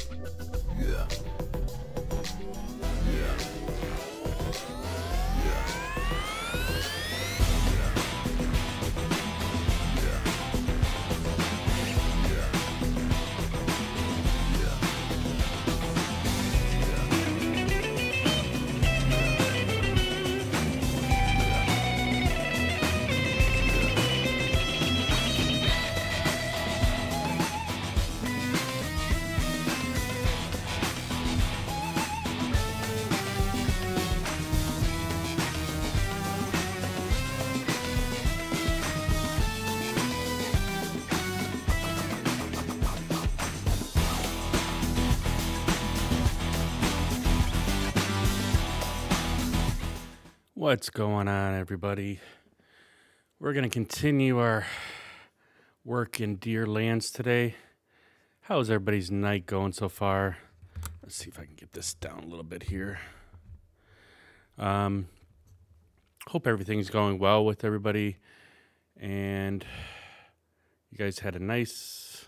Yeah. Yeah. Yeah. What's going on, everybody? We're going to continue our work in Deer Lands today. How's everybody's night going so far? Let's see if I can get this down a little bit here. Hope everything's going well with everybody, and you guys had a nice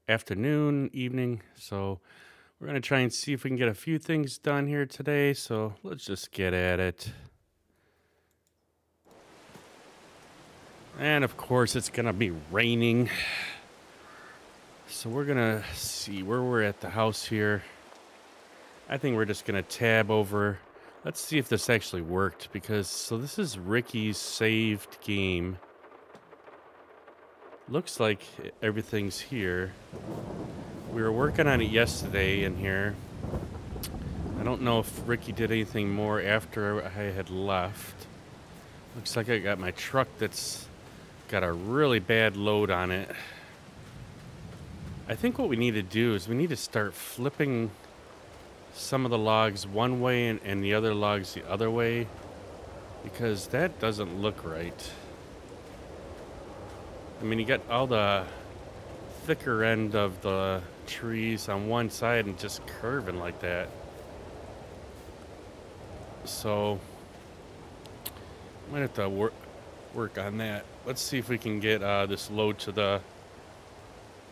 afternoon, evening. So we're going to try and see if we can get a few things done here today. So let's just get at it. And of course, it's going to be raining. So we're going to see where we're at the house here. I think we're just going to tab over. Let's see if this actually worked. So this is Ricky's saved game. Looks like everything's here. We were working on it yesterday in here. I don't know if Ricky did anything more after I had left. Looks like I got my truck that's got a really bad load on it. I think what we need to do is we need to start flipping some of the logs one way and the other logs the other way, because that doesn't look right. I mean, you got all the thicker end of the trees on one side and just curving like that. So might have to work on that. Let's see if we can get this load to the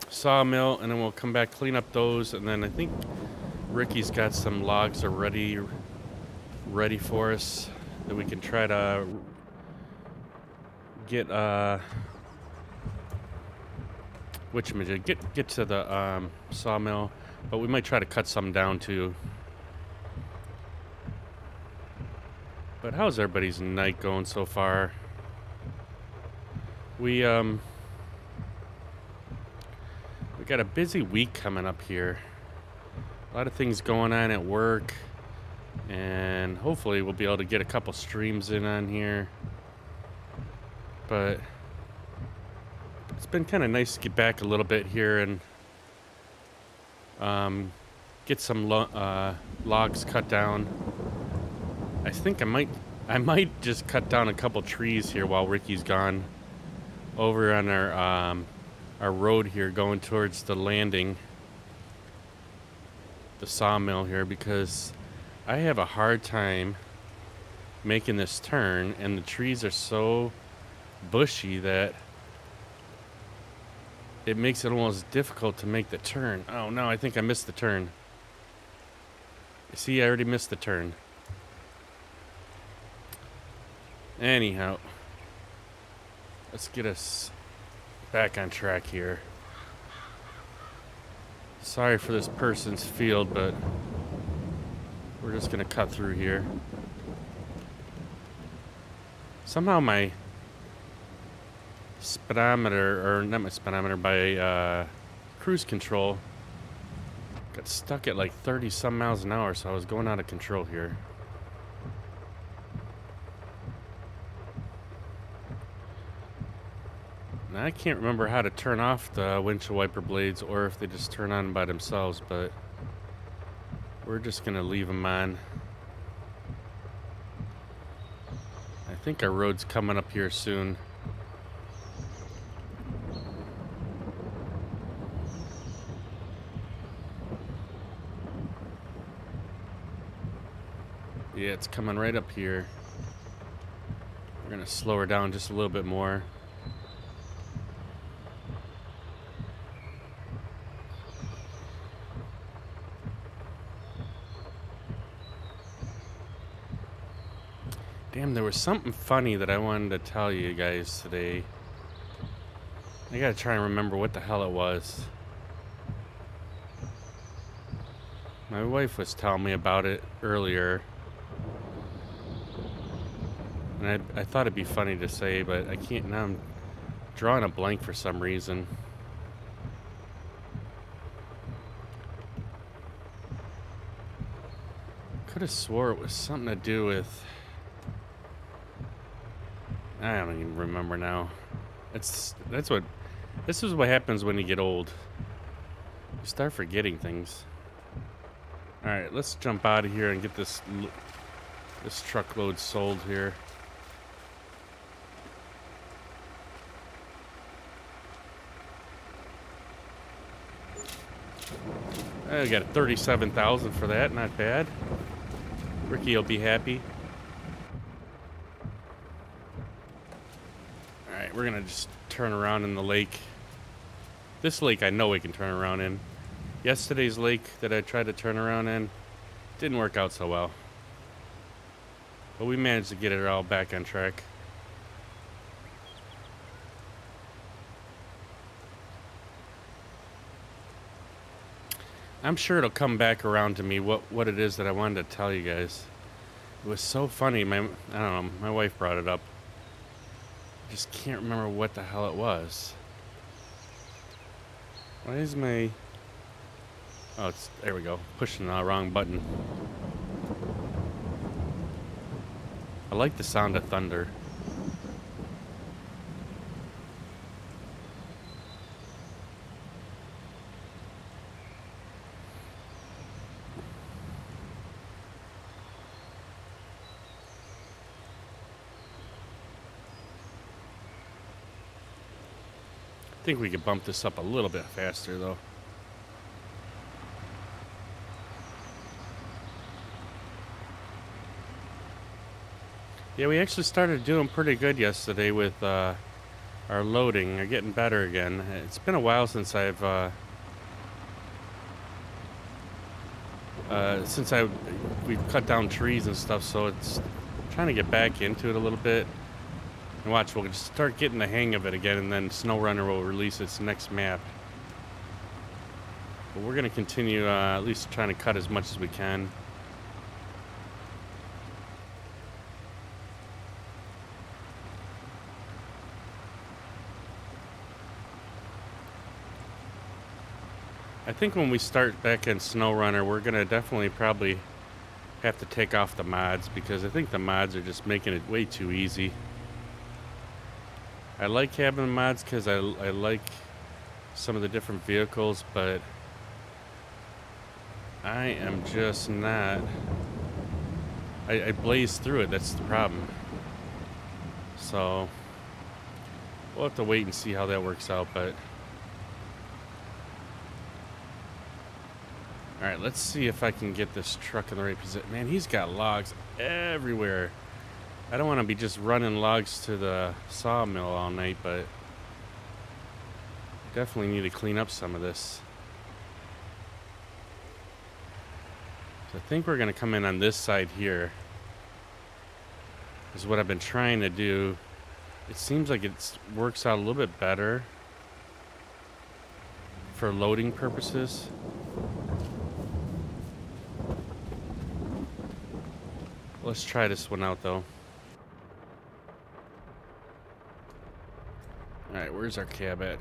sawmill, and then we'll come back, clean up those, and then I think Ricky's got some logs already ready for us that we can try to get get to the sawmill, but we might try to cut some down too. But how's everybody's night going so far? We got a busy week coming up here. A lot of things going on at work, and hopefully we'll be able to get a couple streams in on here. But it's been kind of nice to get back a little bit here and get some logs cut down. I think I might just cut down a couple trees here while Ricky's gone, over on our road here going towards the landing, the sawmill here, because I have a hard time making this turn, and the trees are so bushy that it makes it almost difficult to make the turn. Oh no, I think I missed the turn. See, I already missed the turn. Anyhow, let's get us back on track here. Sorry for this person's field, but we're just gonna cut through here. Somehow my speedometer, or not my speedometer, by cruise control got stuck at like 30 some miles an hour, so I was going out of control here. Now, I can't remember how to turn off the windshield wiper blades, or if they just turn on by themselves, but we're just gonna leave them on. I think our road's coming up here soon. Yeah, it's coming right up here. We're gonna slow her down just a little bit more. Damn, there was something funny that I wanted to tell you guys today. I gotta try and remember what the hell it was. My wife was telling me about it earlier. And I thought it'd be funny to say, but I can't. Now I'm drawing a blank for some reason. Could have swore it was something to do with... I don't even remember now. This is what happens when you get old. You start forgetting things. All right, let's jump out of here and get this truckload sold here. I got 37,000 for that. Not bad. Ricky will be happy. Alright, we're gonna just turn around in the lake. This lake I know we can turn around in. Yesterday's lake that I tried to turn around in didn't work out so well. But we managed to get it all back on track. I'm sure it'll come back around to me what it is that I wanted to tell you guys. It was so funny. I don't know, my wife brought it up. I just can't remember what the hell it was. Why is my... Oh, there we go. Pushing the wrong button. I like the sound of thunder. I think we could bump this up a little bit faster though. Yeah, we actually started doing pretty good yesterday with our loading. They're getting better again. It's been a while since we've cut down trees and stuff, so it's trying to get back into it a little bit. And watch, we'll just start getting the hang of it again, and then SnowRunner will release its next map. But we're going to continue at least trying to cut as much as we can. I think when we start back in SnowRunner, we're going to definitely probably have to take off the mods, because I think the mods are just making it way too easy. I like having the mods because I like some of the different vehicles, but I am just not... I blaze through it, that's the problem. So we'll have to wait and see how that works out, but... Alright, let's see if I can get this truck in the right position. Man, he's got logs everywhere. I don't want to be just running logs to the sawmill all night, but definitely need to clean up some of this. So I think we're going to come in on this side here. Is what I've been trying to do. It seems like it works out a little bit better for loading purposes. Let's try this one out though. Alright, where's our cab at?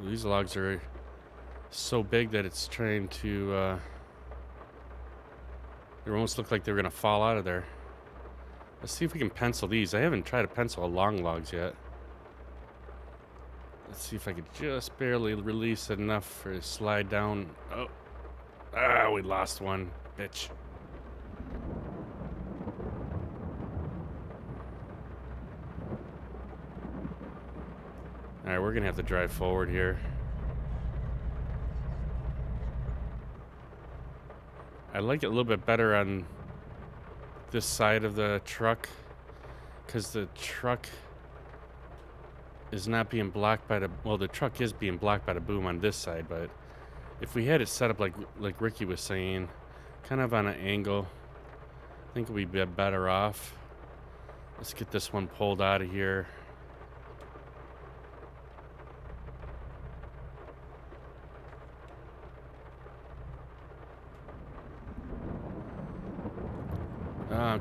These logs are so big that it's trying to, they almost look like they're gonna fall out of there. Let's see if we can pencil these. I haven't tried to pencil long logs yet. Let's see if I could just barely release enough for it to slide down. Oh. Ah, we lost one. Bitch. Alright, we're gonna have to drive forward here. I like it a little bit better on this side of the truck, because the truck is not being blocked by the, well, the truck is being blocked by the boom on this side, but if we had it set up like Ricky was saying, kind of on an angle, I think we'd be better off. Let's get this one pulled out of here.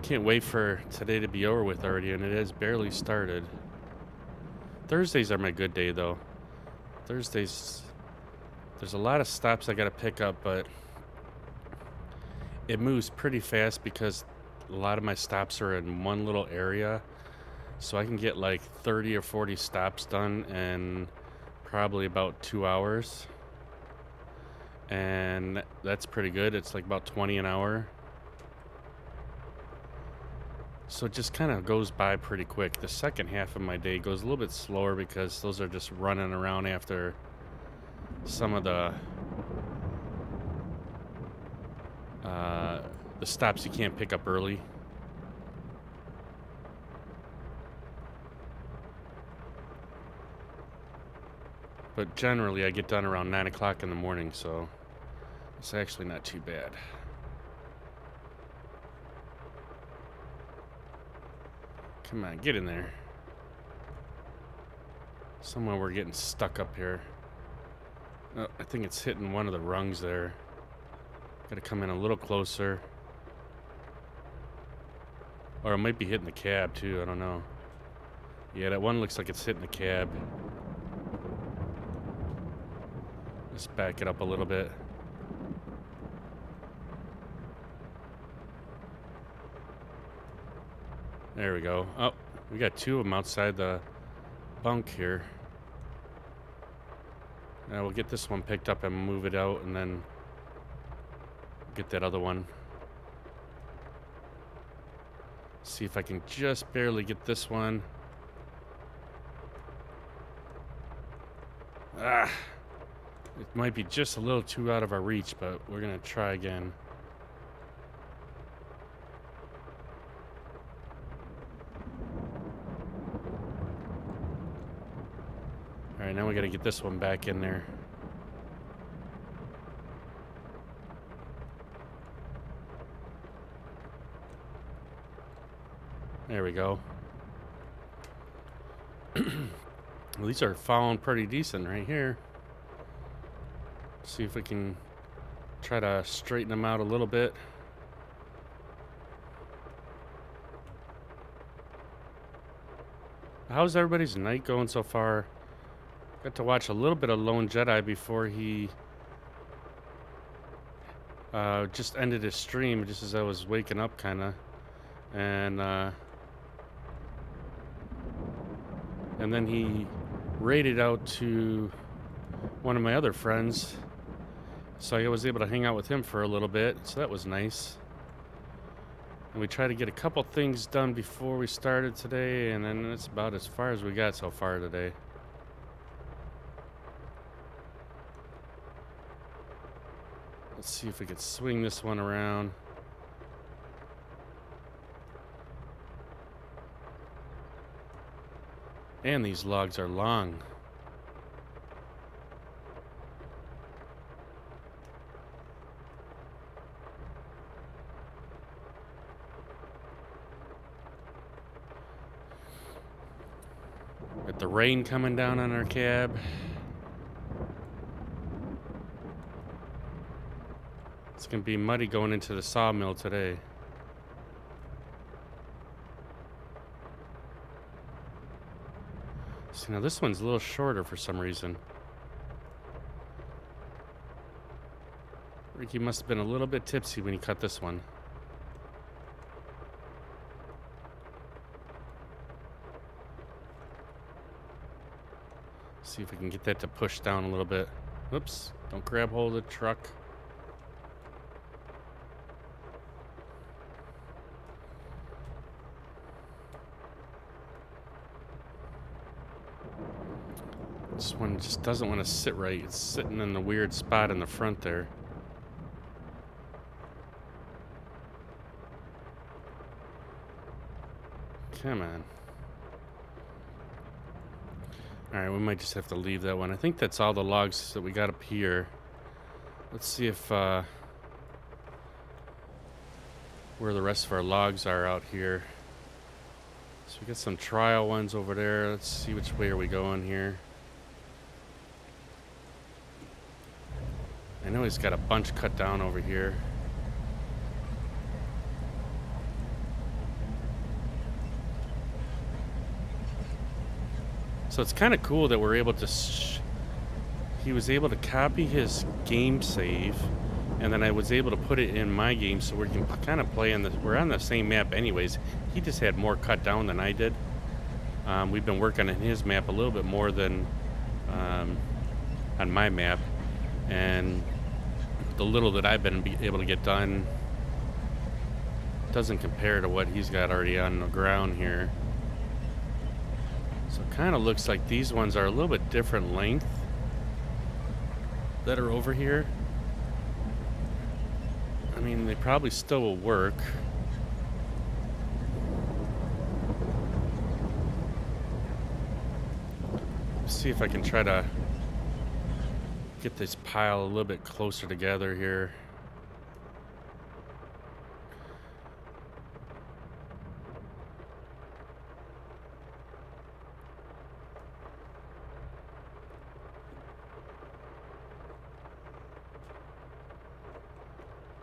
Can't wait for today to be over with already, and it has barely started. Thursdays are my good day, though. Thursdays, there's a lot of stops I gotta pick up, but it moves pretty fast because a lot of my stops are in one little area. So I can get like 30 or 40 stops done in probably about 2 hours. And that's pretty good. It's like about 20 an hour. So it just kind of goes by pretty quick. The second half of my day goes a little bit slower because those are just running around after some of the stops you can't pick up early. But generally I get done around 9 o'clock in the morning, so it's actually not too bad. Come on, get in there. Somehow we're getting stuck up here. Oh, I think it's hitting one of the rungs there. Gotta come in a little closer. Or it might be hitting the cab too, I don't know. Yeah, that one looks like it's hitting the cab. Let's back it up a little bit. There we go. Oh, we got two of them outside the bunk here. Now we'll get this one picked up and move it out, and then get that other one. See if I can just barely get this one. Ah, it might be just a little too out of our reach, but we're gonna try again. Alright, now we gotta get this one back in there. There we go. Well, these are falling pretty decent right here. See if we can try to straighten them out a little bit. How's everybody's night going so far? Got to watch a little bit of Lone Jedi before he just ended his stream just as I was waking up, kind of. And then he raided out to one of my other friends. So I was able to hang out with him for a little bit. So that was nice. And we tried to get a couple things done before we started today. And then that's about as far as we got so far today. Let's see if we could swing this one around. And these logs are long. With the rain coming down on our cab. It's gonna be muddy going into the sawmill today. See, now this one's a little shorter for some reason. Ricky must have been a little bit tipsy when he cut this one. See if we can get that to push down a little bit. Whoops, don't grab hold of the truck. This one just doesn't want to sit right. It's sitting in a weird spot in the front there. Come on. Alright, we might just have to leave that one. I think that's all the logs that we got up here. Let's see if, where the rest of our logs are out here. So we got some trial ones over there. Let's see which way are we going here. I know he's got a bunch cut down over here. So it's kind of cool that we're able to... he was able to copy his game save, and then I was able to put it in my game, so we can kind of play on the... we're on the same map anyways. He just had more cut down than I did. We've been working on his map a little bit more than on my map, and the little that I've been able to get done doesn't compare to what he's got already on the ground here. So it kind of looks like these ones are a little bit different length that are over here. I mean, they probably still will work. Let's see if I can try to get this pile a little bit closer together here.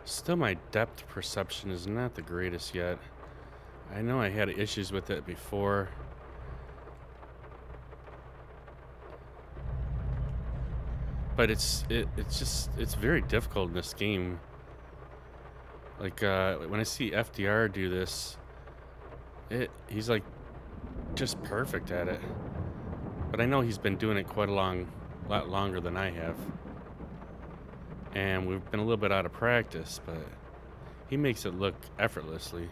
Still, my depth perception is not the greatest yet. I know I had issues with it before. But it's very difficult in this game. Like when I see FDR do this, he's like just perfect at it. But I know he's been doing it quite a lot longer than I have. And we've been a little bit out of practice, but he makes it look effortlessly.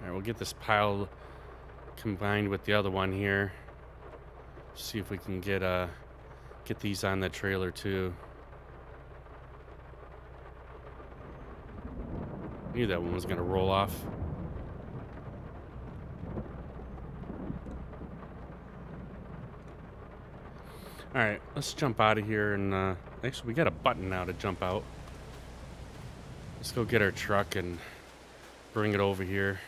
All right, we'll get this pile combined with the other one here. See if we can get these on the trailer too. Knew that one was gonna roll off. All right, let's jump out of here, and actually we got a button now to jump out. Let's go get our truck and bring it over here.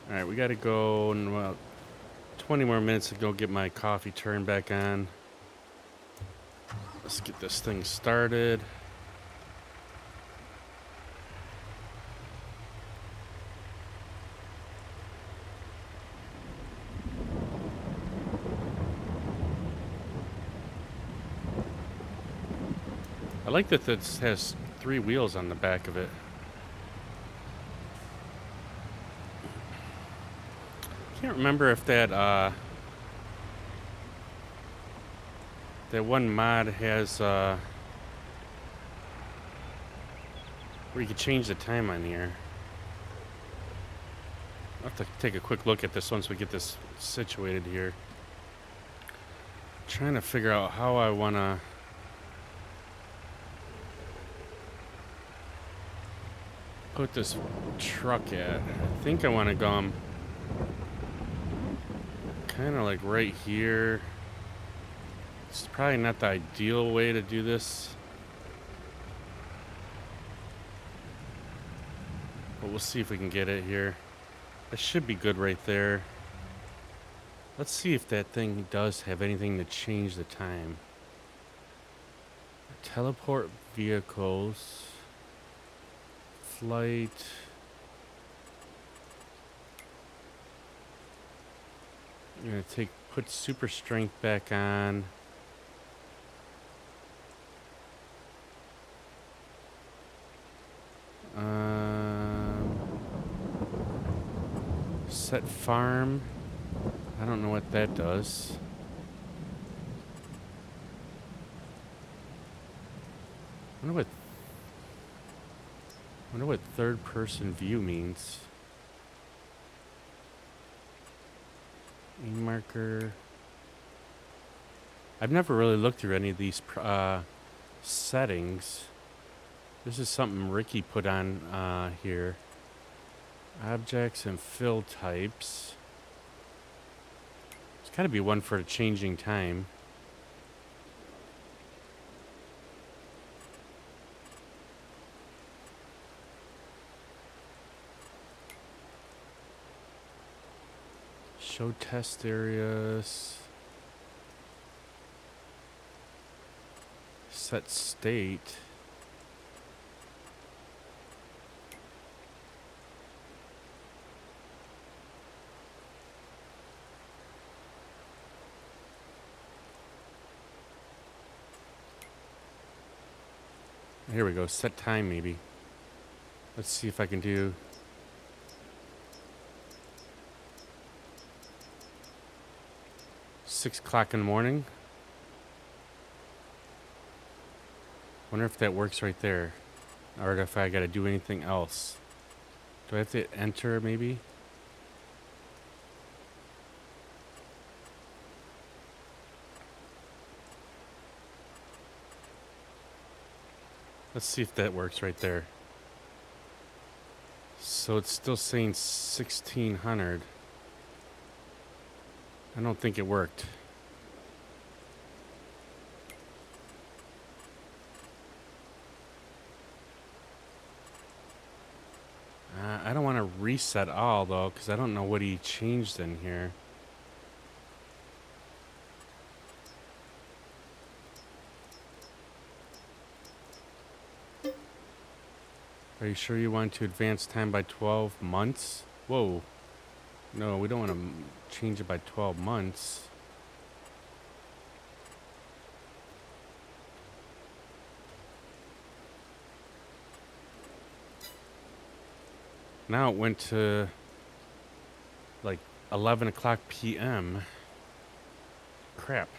All right, we got to go in about 20 more minutes to go get my coffee turned back on. Let's get this thing started. I like that this has 3 wheels on the back of it. Can't remember if that one mod has where you can change the time on here. I'll have to take a quick look at this once we get this situated here. Trying to figure out how I want to put this truck at. I think I want to go kind of like right here. It's probably not the ideal way to do this, but we'll see if we can get it here. That should be good right there. Let's see if that thing does have anything to change the time. Teleport vehicles, flight. I'm gonna put super strength back on. Set farm. I don't know what that does. Wonder what third person view means. Aim marker. I've never really looked through any of these settings. This is something Ricky put on here. Objects and fill types. There's got to be one for the changing time. Show test areas. Set state. Here we go. Set time maybe. Let's see if I can do... Six o'clock in the morning. Wonder if that works right there. Or if I gotta do anything else. Do I have to enter maybe? Let's see if that works right there. So it's still saying 1600. I don't think it worked. I don't want to reset all though, because I don't know what he changed in here. Are you sure you want to advance time by 12 months? Whoa. No, we don't want to change it by 12 months. Now it went to like 11 o'clock p.m. Crap.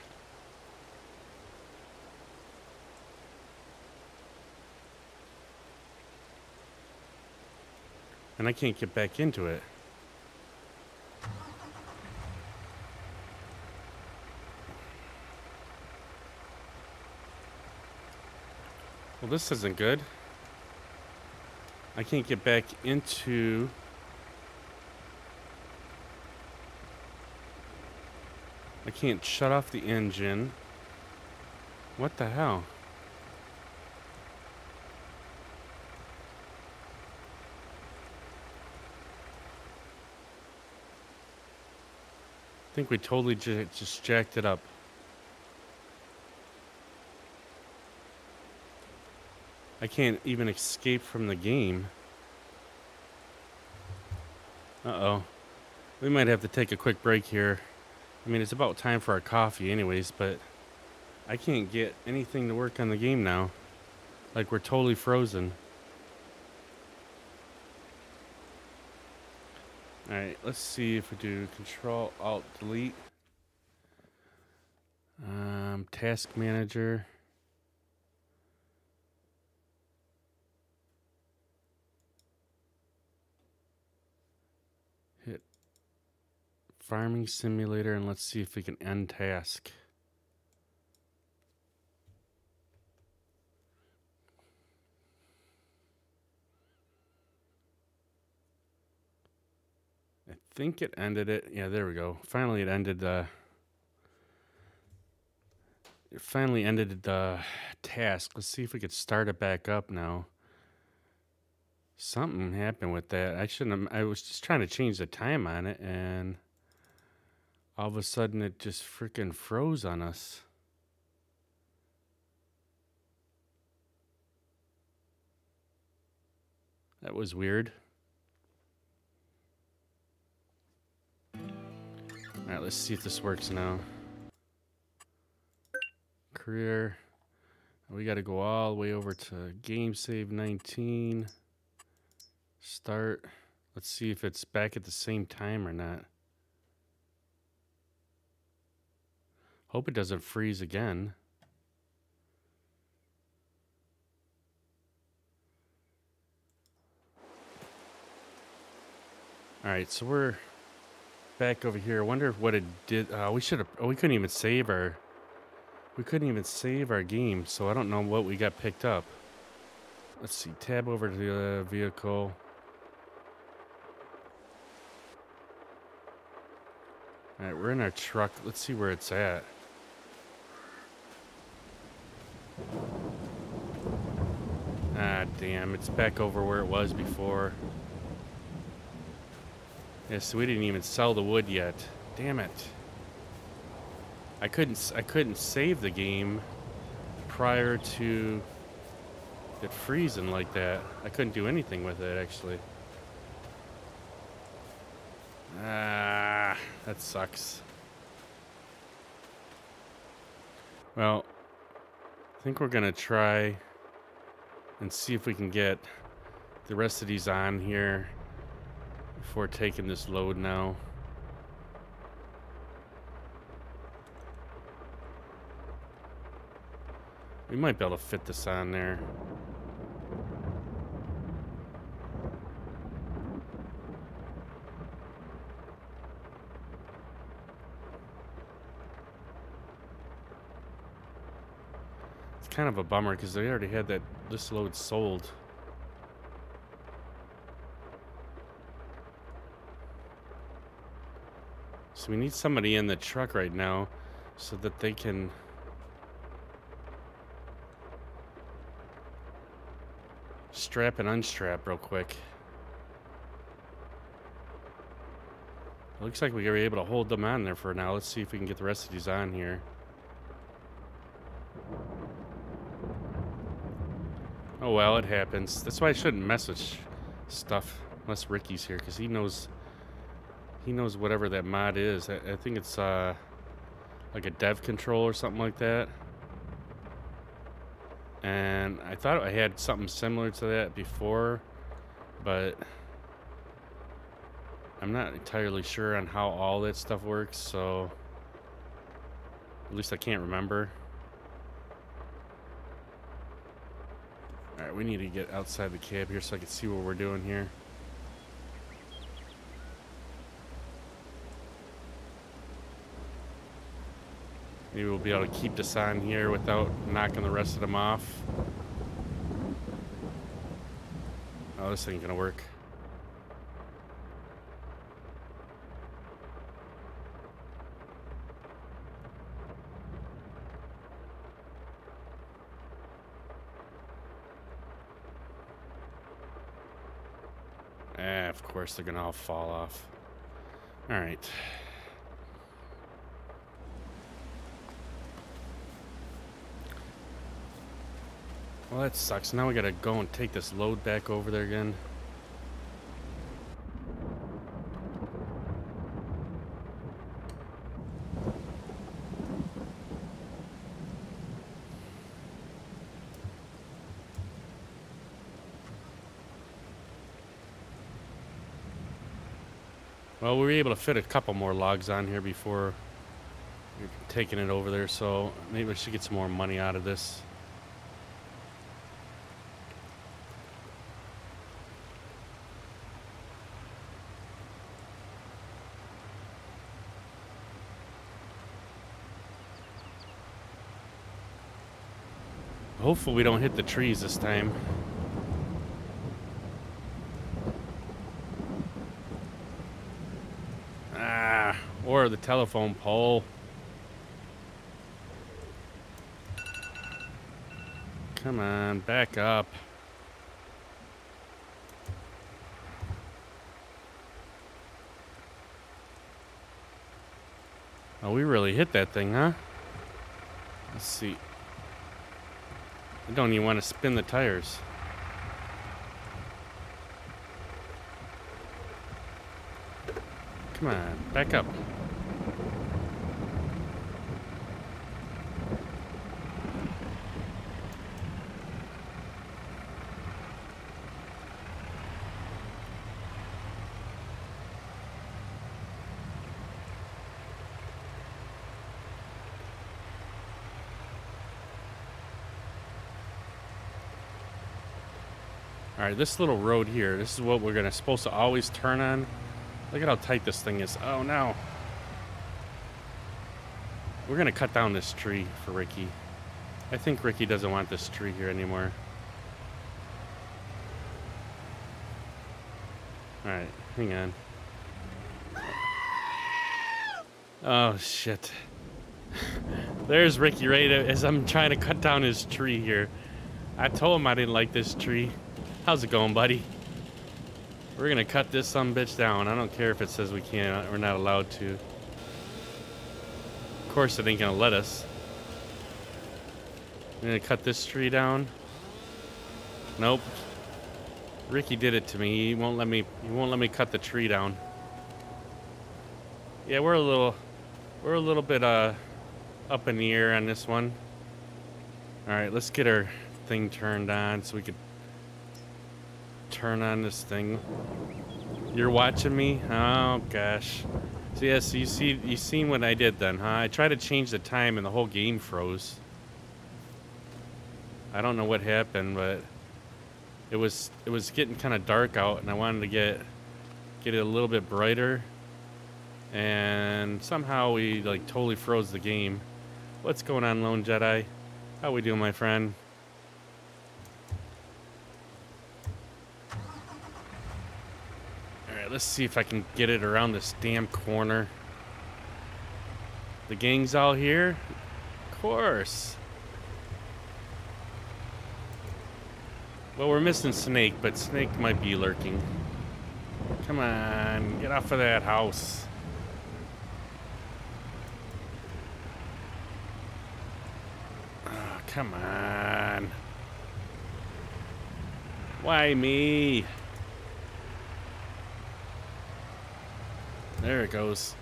And I can't get back into it. Well, this isn't good. I can't get back into... I can't shut off the engine. What the hell? I think we totally just jacked it up. I can't even escape from the game. Uh-oh. We might have to take a quick break here. I mean, it's about time for our coffee anyways, but I can't get anything to work on the game now. Like, we're totally frozen. Alright, let's see if we do Control Alt Delete. Task Manager. Hit Farming Simulator, and let's see if we can end task. I think it ended it. Yeah, there we go. Finally, it ended the task. Let's see if we could start it back up now. Something happened with that. I was just trying to change the time on it, and all of a sudden it just freaking froze on us. That was weird. Alright, let's see if this works now. Career. We got to go all the way over to Game Save 19. Start. Let's see if it's back at the same time or not. Hope it doesn't freeze again. All right, so we're back over here. I wonder what it did. We should have. Oh, we couldn't even save our. We couldn't even save our game, so I don't know what we got picked up. Let's see. Tab over to the vehicle. All right, we're in our truck. Let's see where it's at. Ah, damn. It's back over where it was before. Yeah, so we didn't even sell the wood yet. Damn it. I couldn't save the game prior to it freezing like that. I couldn't do anything with it, actually. Ah, that sucks. Well, I think we're gonna try and see if we can get the rest of these on here before taking this load now. We might be able to fit this on there. It's kind of a bummer because they already had this load sold. So we need somebody in the truck right now so that they can strap and unstrap real quick. It looks like we were able to hold them on there for now. Let's see if we can get the rest of these on here. Oh well, it happens. That's why I shouldn't mess with stuff unless Ricky's here, because he knows whatever that mod is. I think it's like a dev control or something like that. And I thought I had something similar to that before, but I'm not entirely sure on how all that stuff works, so at least I can't remember. Alright, we need to get outside the cab here so I can see what we're doing here. Maybe we'll be able to keep this on here without knocking the rest of them off. Oh, this ain't gonna work. Of course they're gonna all fall off. All right. Well, that sucks. Now we gotta go and take this load back over there again. Well, we were able to fit a couple more logs on here before taking it over there, so maybe we should get some more money out of this. Hopefully we don't hit the trees this time. Or the telephone pole. Come on, back up. Oh, we really hit that thing, huh? Let's see. I don't even want to spin the tires. Come on, back up. All right, this little road here, this is what we're supposed to always turn on Look at how tight this thing is. Oh, no. We're going to cut down this tree for Ricky. I think Ricky doesn't want this tree here anymore. Alright, hang on. Oh, shit. There's Ricky right as I'm trying to cut down his tree here. I told him I didn't like this tree. How's it going, buddy? We're gonna cut this sumbitch down. I don't care if it says we can't. We're not allowed to. Of course, it ain't gonna let us. I'm gonna cut this tree down. Nope. Ricky did it to me. He won't let me. He won't let me cut the tree down. Yeah, we're a little bit up in the air on this one. All right, let's get our thing turned on so we could turn on this thing. You're watching me? Oh gosh. So yes, you seen what I did then, huh? I tried to change the time and the whole game froze. I don't know what happened, but it was getting kind of dark out, and I wanted to get it a little bit brighter, and somehow we like totally froze the game. What's going on, Lone Jedi? How we doing, my friend? Alright, let's see if I can get it around this damn corner. The gang's all here? Of course. Well, we're missing Snake, but Snake might be lurking. Come on, get off of that house. Oh, come on. Why me? There it goes.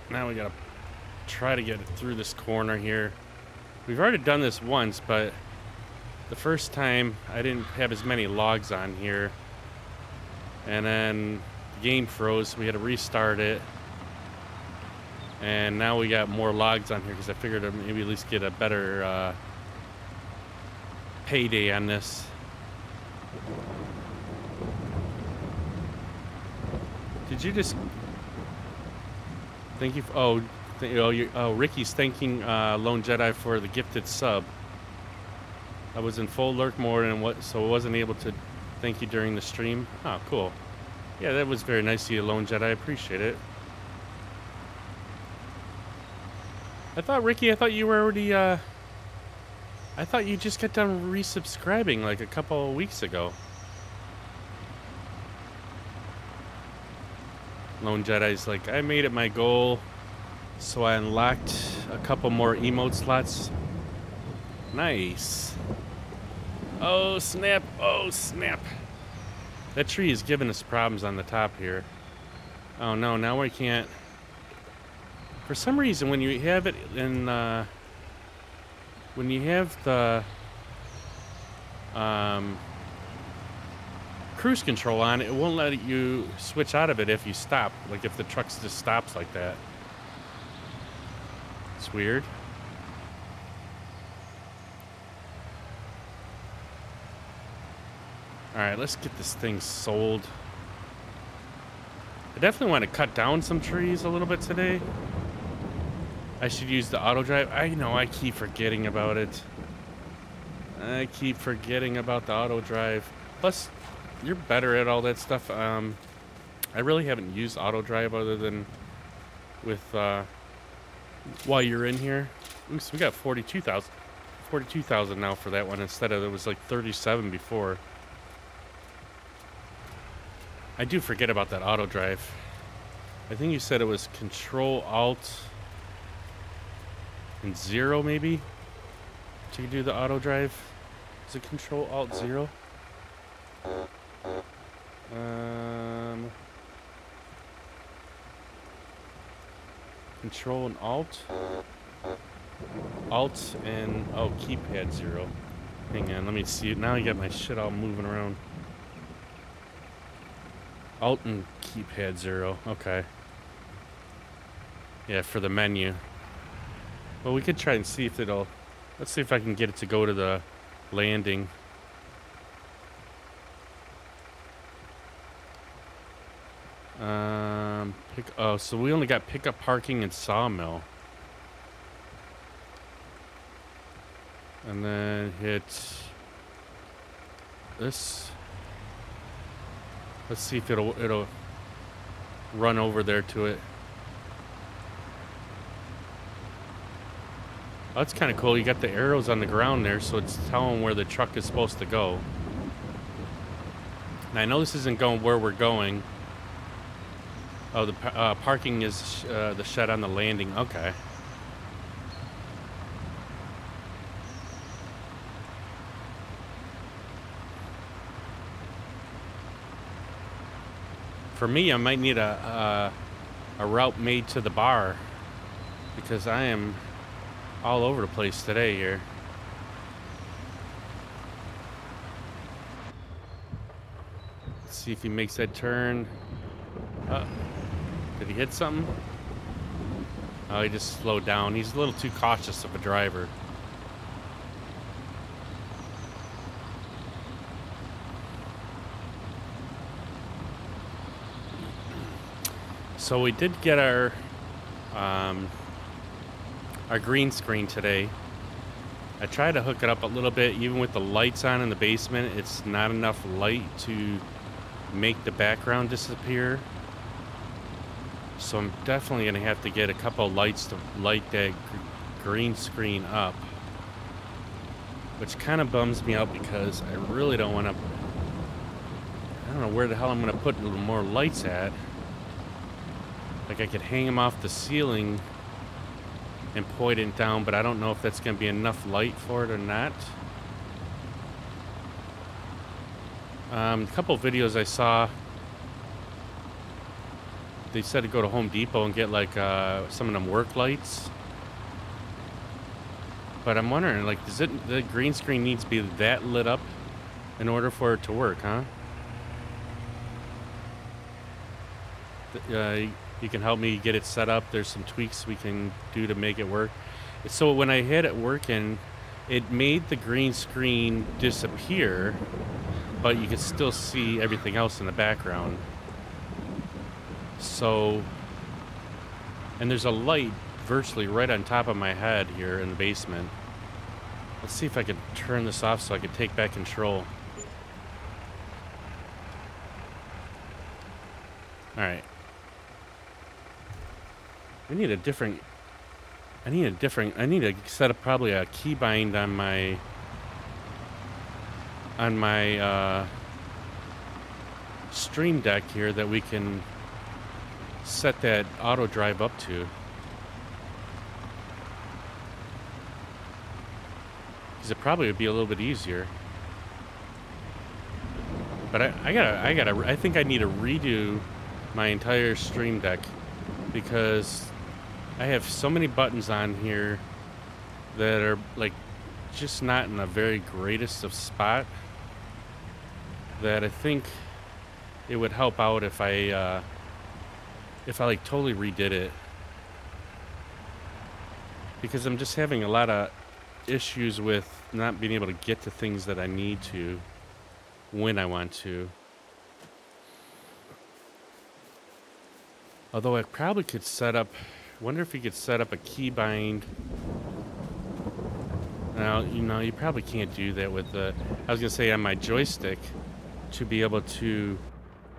Now we gotta try to get it through this corner here. We've already done this once, but the first time I didn't have as many logs on here. And then the game froze, so we had to restart it. And now we got more logs on here because I figured I'd maybe at least get a better payday on this. Did you just... Thank you. Ricky's thanking Lone Jedi for the gifted sub. I was in full lurk mode and so I wasn't able to thank you during the stream. Oh, cool. Yeah, that was very nice of you, Lone Jedi. I appreciate it. I thought, Ricky, I thought you were already, I thought you just got done resubscribing like a couple of weeks ago. Lone Jedi's like, I made it my goal, so I unlocked a couple more emote slots. Nice. Oh, snap. Oh, snap. That tree is giving us problems on the top here. Oh, no, now we can't. For some reason, when you have it in, when you have the, cruise control on, it won't let you switch out of it if you stop. Like if the truck just stops like that. It's weird. Alright, let's get this thing sold. I definitely want to cut down some trees a little bit today. I should use the auto drive. I know, I keep forgetting about it. I keep forgetting about the auto drive. Plus, you're better at all that stuff. I really haven't used auto drive other than with while you're in here. Ooh, so we got 42,000 now for that one instead of it was like 37 before. I do forget about that auto drive. I think you said it was Control Alt and 0 maybe to do the auto drive. Is it Control Alt 0? Control and Alt. Alt and keypad 0. Hang on, let me see it. Now I got my shit all moving around. Alt and keypad 0. Okay. Yeah, for the menu. Well, we could try and see if it'll... Let's see if I can get it to go to the landing. Oh, so we only got pickup parking and sawmill. And then hit this. Let's see if it'll run over there to it. Oh, that's kind of cool. You got the arrows on the ground there, so it's telling where the truck is supposed to go. And I know this isn't going where we're going. Oh, the parking is the shed on the landing. Okay. For me, I might need a route made to the bar because I am all over the place today here. Let's see if he makes that turn. Did he hit something? Oh, he just slowed down. He's a little too cautious of a driver. So we did get our green screen today. I tried to hook it up a little bit, even with the lights on in the basement. It's not enough light to make the background disappear. So I'm definitely gonna have to get a couple of lights to light that green screen up, which kind of bums me out because I really don't want to. I don't know where the hell I'm gonna put a little more lights at. Like I could hang them off the ceiling and point it down, but I don't know if that's going to be enough light for it or not. A couple videos I saw, they said to go to Home Depot and get like some of them work lights. But I'm wondering, like, does the green screen needs to be that lit up in order for it to work, huh? You can help me get it set up. There's some tweaks we can do to make it work. So when I had it working, it made the green screen disappear, but you can still see everything else in the background. So, and there's a light virtually right on top of my head here in the basement. Let's see if I can turn this off so I can take back control. All right. I need to set up probably a keybind on my Stream Deck here that we can set that auto drive up to. Because it probably would be a little bit easier. But I think I need to redo my entire Stream Deck because I have so many buttons on here that are like just not in the very greatest of spot that I think it would help out if I like totally redid it, because I'm just having a lot of issues with not being able to get to things that I need to when I want to. Although I probably could set up, wonder if you could set up a keybind. Now, you probably can't do that with the, I was going to say on my joystick, to be able to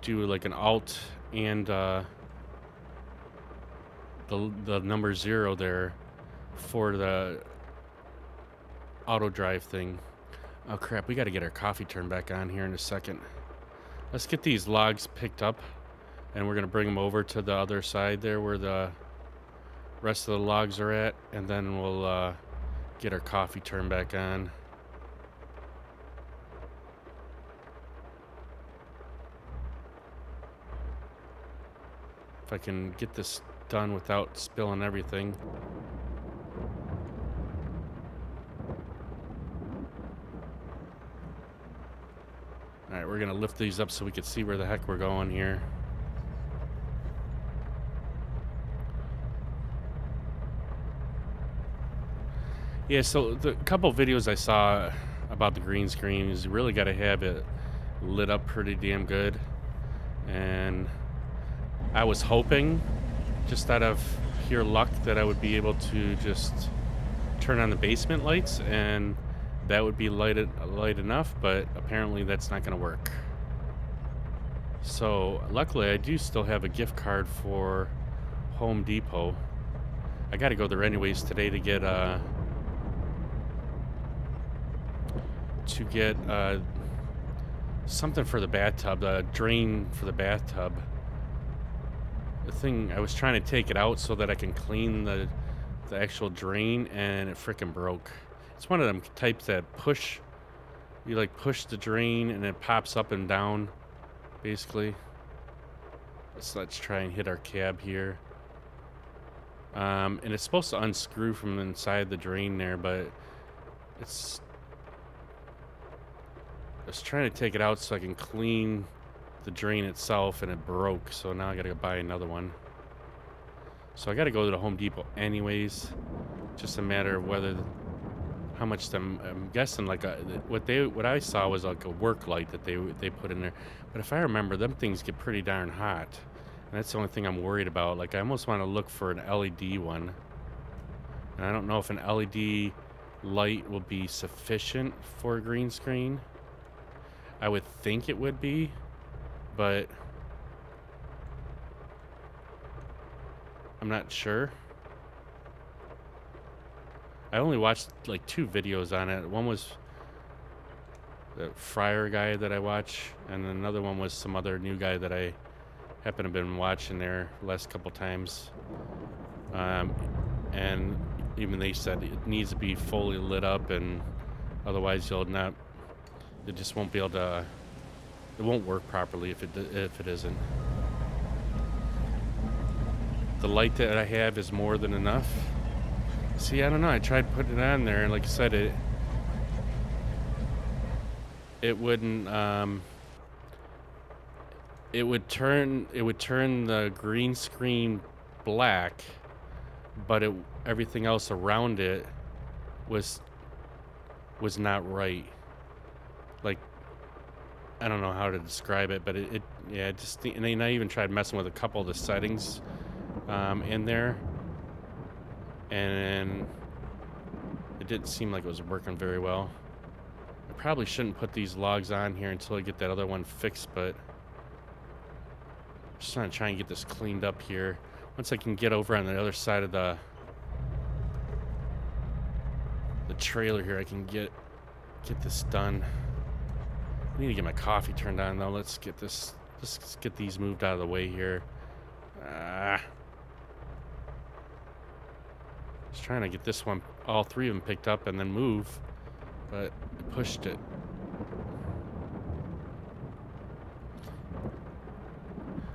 do like an alt and the number 0 there for the auto drive thing. Oh crap, we got to get our coffee turned back on here in a second. Let's get these logs picked up and we're going to bring them over to the other side there where the rest of the logs are at, and then we'll get our coffee turned back on. If I can get this done without spilling everything. Alright, we're gonna lift these up so we can see where the heck we're going here. Yeah, so the couple videos I saw about the green screen is you really got to have it lit up pretty damn good. And I was hoping, just out of pure luck, that I would be able to just turn on the basement lights and that would be light enough, but apparently that's not going to work. So luckily I do still have a gift card for Home Depot. I got to go there anyways today to get something for the bathtub, the drain for the bathtub. The thing, I was trying to take it out so that I can clean the actual drain, and it freaking broke. It's one of them types that you like push the drain and it pops up and down, basically. So let's try and hit our cab here. And it's supposed to unscrew from inside the drain there, but I was trying to take it out so I can clean the drain itself, and it broke, so now I gotta go buy another one. So I gotta go to the Home Depot anyways. Just a matter of how much I'm guessing, like what I saw was like a work light that they put in there. But if I remember, them things get pretty darn hot, and that's the only thing I'm worried about. Like, I almost want to look for an LED one, and I don't know if an LED light will be sufficient for a green screen. I would think it would be, but I'm not sure. I only watched like 2 videos on it. One was the Fryer guy that I watch, and another one was some other new guy that I happen to have been watching there the last couple times. And even they said it needs to be fully lit up, and otherwise it just won't be able to. It won't work properly if it isn't. The light that I have is more than enough. See, I don't know. I tried putting it on there, and like I said, it wouldn't. It would turn the green screen black, but everything else around it was not right. Like, I don't know how to describe it, but and then I even tried messing with a couple of the settings in there, and it didn't seem like it was working very well. I probably shouldn't put these logs on here until I get that other one fixed, but I'm just trying to try and get this cleaned up here. Once I can get over on the other side of the trailer here, I can get this done. I need to get my coffee turned on though. Let's get these moved out of the way here. Just trying to get this one, all 3 of them picked up and then move, but I pushed it.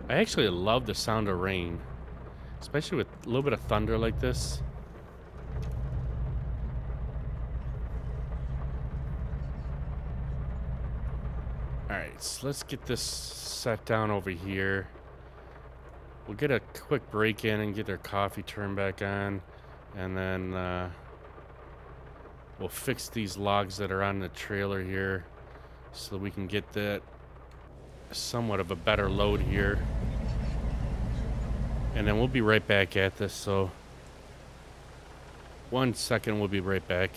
I actually love the sound of rain, especially with a little bit of thunder like this. Alright, so let's get this set down over here. We'll get a quick break in and get our coffee turned back on. And then we'll fix these logs that are on the trailer here so we can get that somewhat of a better load here. And then we'll be right back at this. So 1 second, we'll be right back.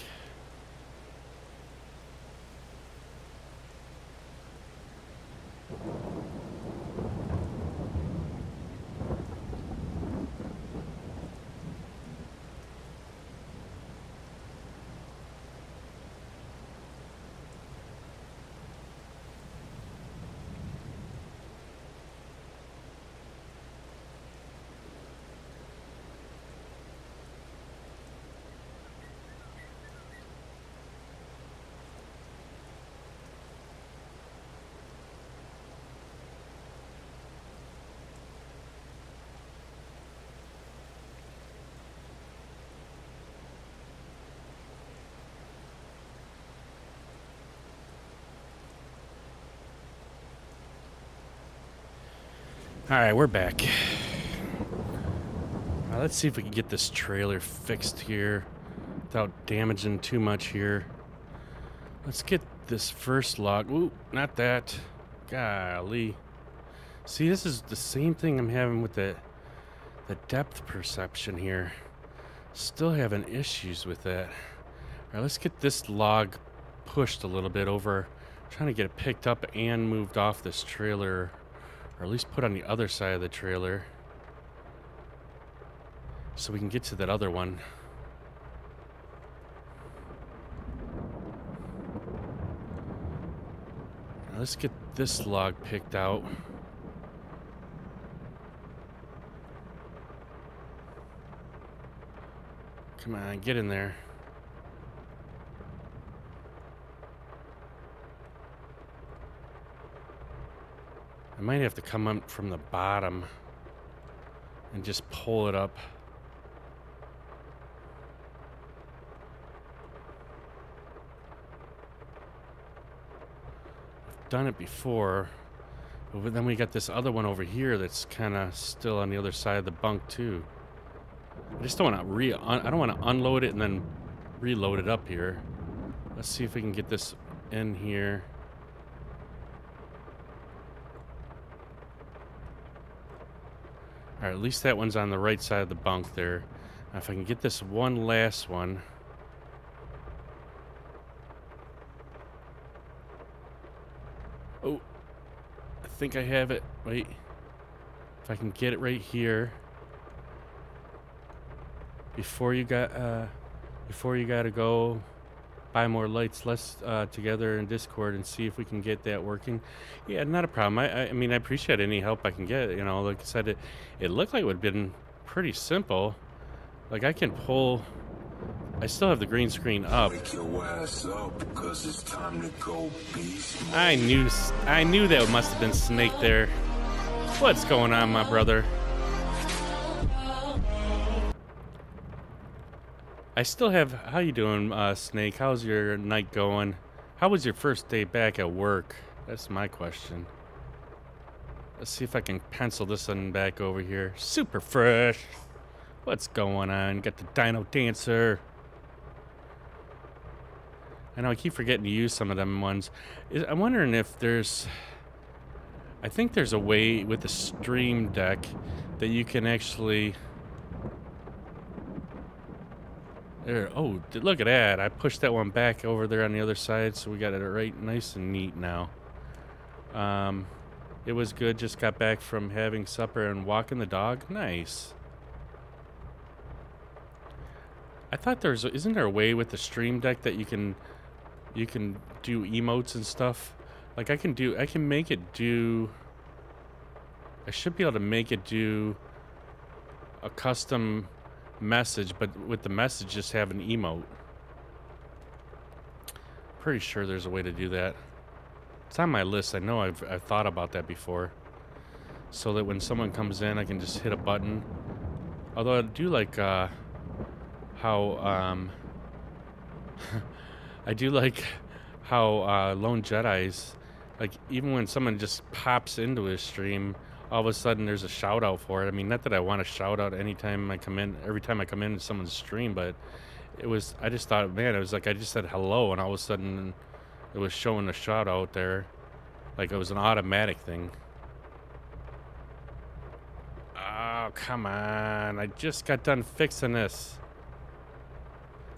All right, we're back. Let's see if we can get this trailer fixed here without damaging too much here. Let's get this first log. Ooh, not that. Golly. See, this is the same thing I'm having with the depth perception here. Still having issues with that. All right, let's get this log pushed a little bit over. Trying to get it picked up and moved off this trailer, or at least put on the other side of the trailer, so we can get to that other one. Now let's get this log picked out. Come on, get in there. I might have to come up from the bottom and just pull it up. I've done it before, but then we got this other one over here that's kind of still on the other side of the bunk too. I just don't want to I don't want to unload it and then reload it up here. Let's see if we can get this in here. Alright, at least that one's on the right side of the bunk there. Now if I can get this one last one. Oh, I think I have it. Wait. If I can get it right here. Before you gotta go buy more lights, let's together in Discord and see if we can get that working. Yeah, not a problem. I mean, I appreciate any help I can get. You know, like I said, it looked like it would have been pretty simple. Like I can pull. I still have the green screen up. Wake your ass up, 'cause it's time to go beast mode. I knew that must have been Snake there. What's going on, my brother? I still have. How you doing, Snake? How's your night going? How was your first day back at work? That's my question. Let's see if I can pencil this one back over here. Super fresh. What's going on? Got the Dino Dancer. I know I keep forgetting to use some of them ones. I'm wondering if there's. I think there's a way with the Stream Deck that you can actually. There, oh, look at that. I pushed that one back over there on the other side, so we got it right nice and neat now. It was good. Just got back from having supper and walking the dog. Nice. I thought isn't there a way with the Stream Deck that you can do emotes and stuff? Like I can make it do. I should be able to make it do a custom message, but with the message just have an emote. Pretty sure there's a way to do that. It's on my list. I know I've thought about that before, so that when someone comes in I can just hit a button. Although I do like how I do like how Lone Jedi's, like, even when someone just pops into his stream, all of a sudden there's a shout out for it. I mean, not that I want to shout out anytime I come in, every time I come into someone's stream, but I just thought, man, it was like I just said hello and all of a sudden it was showing a shout out there. Like it was an automatic thing. Oh, come on. I just got done fixing this.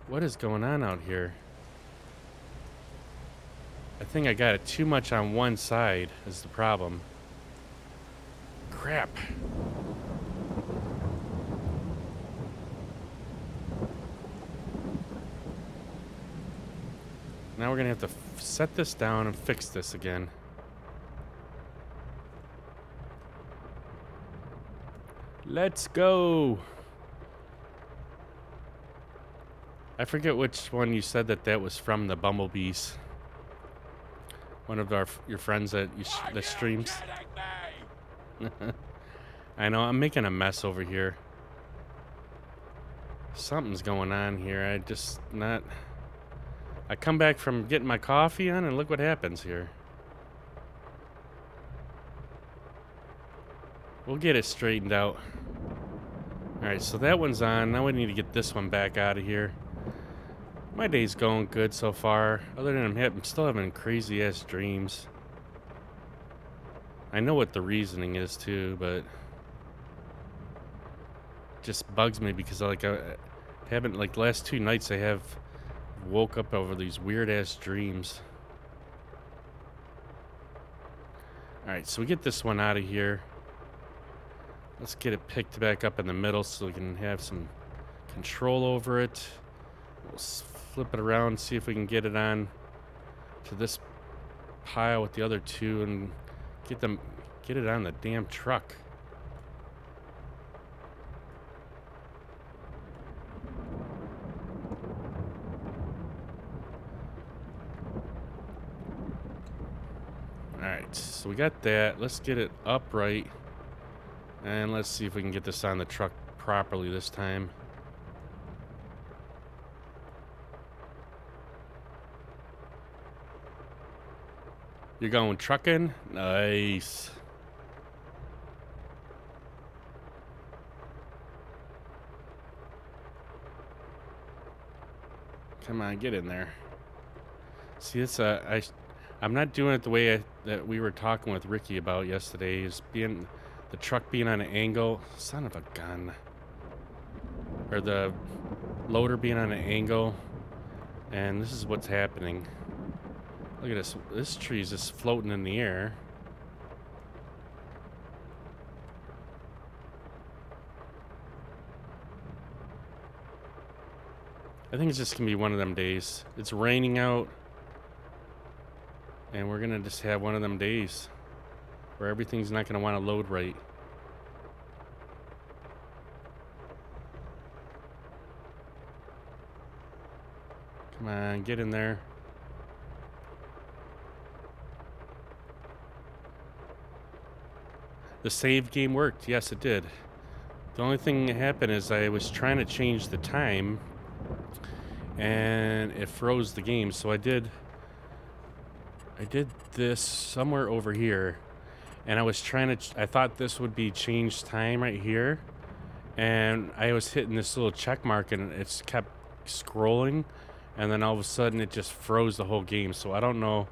What is going on out here? I think I got it too much on one side is the problem. Crap. Now we're gonna have to set this down and fix this again. Let's go. I forget which one you said that was from, the Bumblebees. One of your friends that streams. I know, I'm making a mess over here. Something's going on here. I come back from getting my coffee on and look what happens here. We'll get it straightened out. Alright, so that one's on. Now we need to get this one back out of here. My day's going good so far. Other than I'm still having crazy ass dreams. I know what the reasoning is too, but just bugs me because I haven't, like, the last 2 nights I have woke up over these weird ass dreams. Alright, so we get this one out of here. Let's get it picked back up in the middle so we can have some control over it. We'll flip it around, see if we can get it on to this pile with the other two and get it on the damn truck. Alright, so we got that. Let's get it upright. And let's see if we can get this on the truck properly this time. You're going trucking? Nice. Come on, get in there. See, it's I'm not doing it the way that we were talking with Ricky about yesterday. Is being the truck being on an angle. Son of a gun. Or the loader being on an angle. And this is what's happening. Look at this. This tree is just floating in the air. I think it's just gonna be one of them days. It's raining out. And we're gonna just have one of them days where everything's not gonna want to load right. Come on, get in there. The save game worked. Yes, it did. The only thing that happened is I was trying to change the time and it froze the game. So I did this somewhere over here, and I was trying to, I thought this would be change time right here, and I was hitting this little check mark and it's kept scrolling, and then all of a sudden it just froze the whole game. So I don't know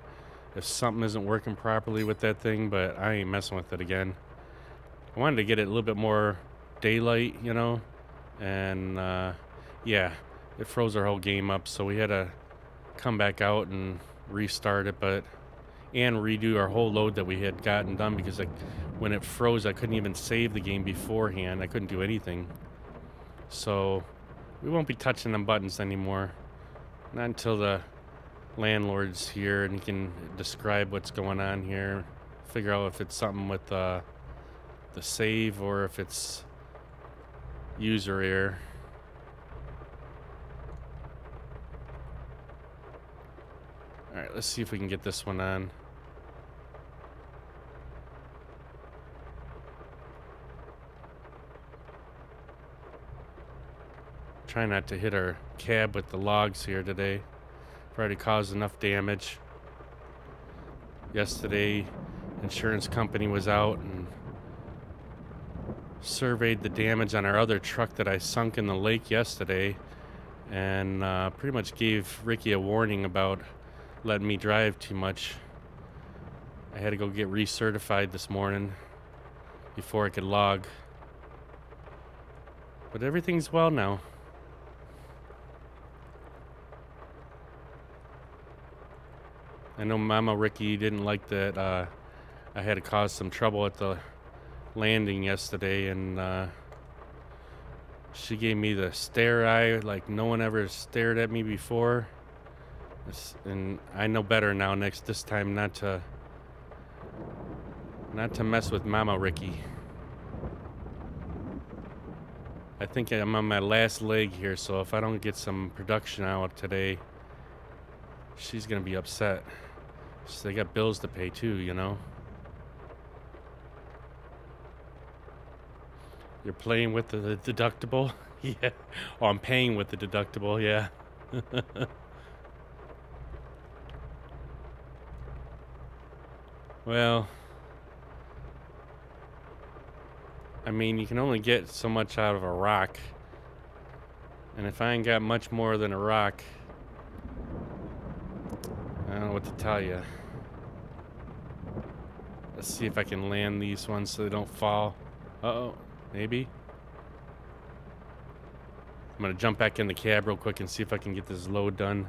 if something isn't working properly with that thing, but I ain't messing with it again. I wanted to get it a little bit more daylight, you know, and yeah, it froze our whole game up, so we had to come back out and restart it, and redo our whole load that we had gotten done, because like when it froze I couldn't even save the game beforehand. I couldn't do anything. So we won't be touching them buttons anymore, not until the landlord's here and he can describe what's going on here, figure out if it's something with the save or if it's user error. Alright, let's see if we can get this one on. Try not to hit our cab with the logs here today. We've already caused enough damage. Yesterday, insurance company was out and surveyed the damage on our other truck that I sunk in the lake yesterday, and pretty much gave Ricky a warning about letting me drive too much. I had to go get recertified this morning before I could log. But everything's well now. I know Mama Ricky didn't like that I had to cause some trouble at the landing yesterday, and she gave me the stare eye like no one ever stared at me before. And I know better now, this time not to mess with Mama Ricky. I think I'm on my last leg here, so if I don't get some production out today, she's gonna be upset. So they got bills to pay too, you know. You're playing with the deductible? Yeah. Oh, I'm paying with the deductible, yeah. Well, I mean, you can only get so much out of a rock. And if I ain't got much more than a rock, I don't know what to tell you. Let's see if I can land these ones so they don't fall. Uh-oh, maybe. I'm gonna jump back in the cab real quick and see if I can get this load done.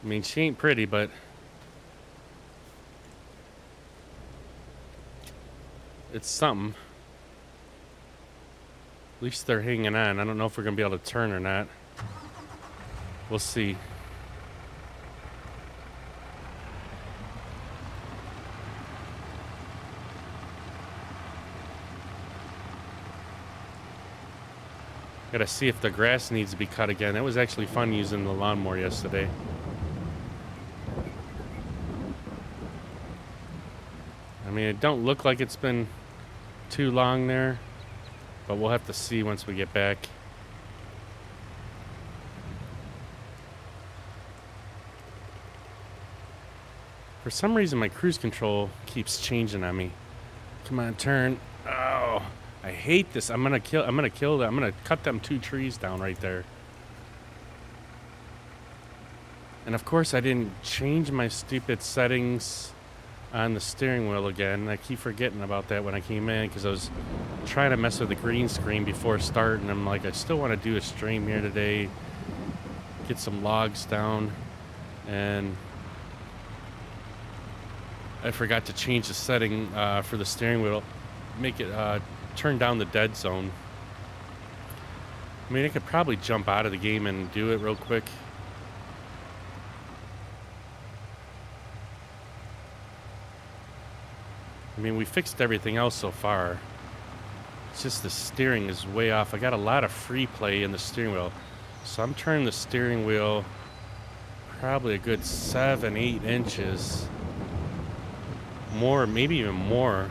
I mean, she ain't pretty, but it's something. At least they're hanging on. I don't know if we're gonna be able to turn or not. We'll see. Gotta see if the grass needs to be cut again. It was actually fun using the lawnmower yesterday. I mean, it don't look like it's been too long there, but we'll have to see once we get back. For some reason, my cruise control keeps changing on me. Come on, turn. Oh, I hate this. I'm gonna kill them. I'm gonna cut them 2 trees down right there. And of course, I didn't change my stupid settings on the steering wheel again. I keep forgetting about that when I came in because I was trying to mess with the green screen before starting. I'm like, I still want to do a stream here today, get some logs down, and I forgot to change the setting for the steering wheel, make it turn down the dead zone. I mean, I could probably jump out of the game and do it real quick. I mean, we fixed everything else so far. It's just the steering is way off. I got a lot of free play in the steering wheel. So I'm turning the steering wheel probably a good 7-8 inches. More, maybe even more,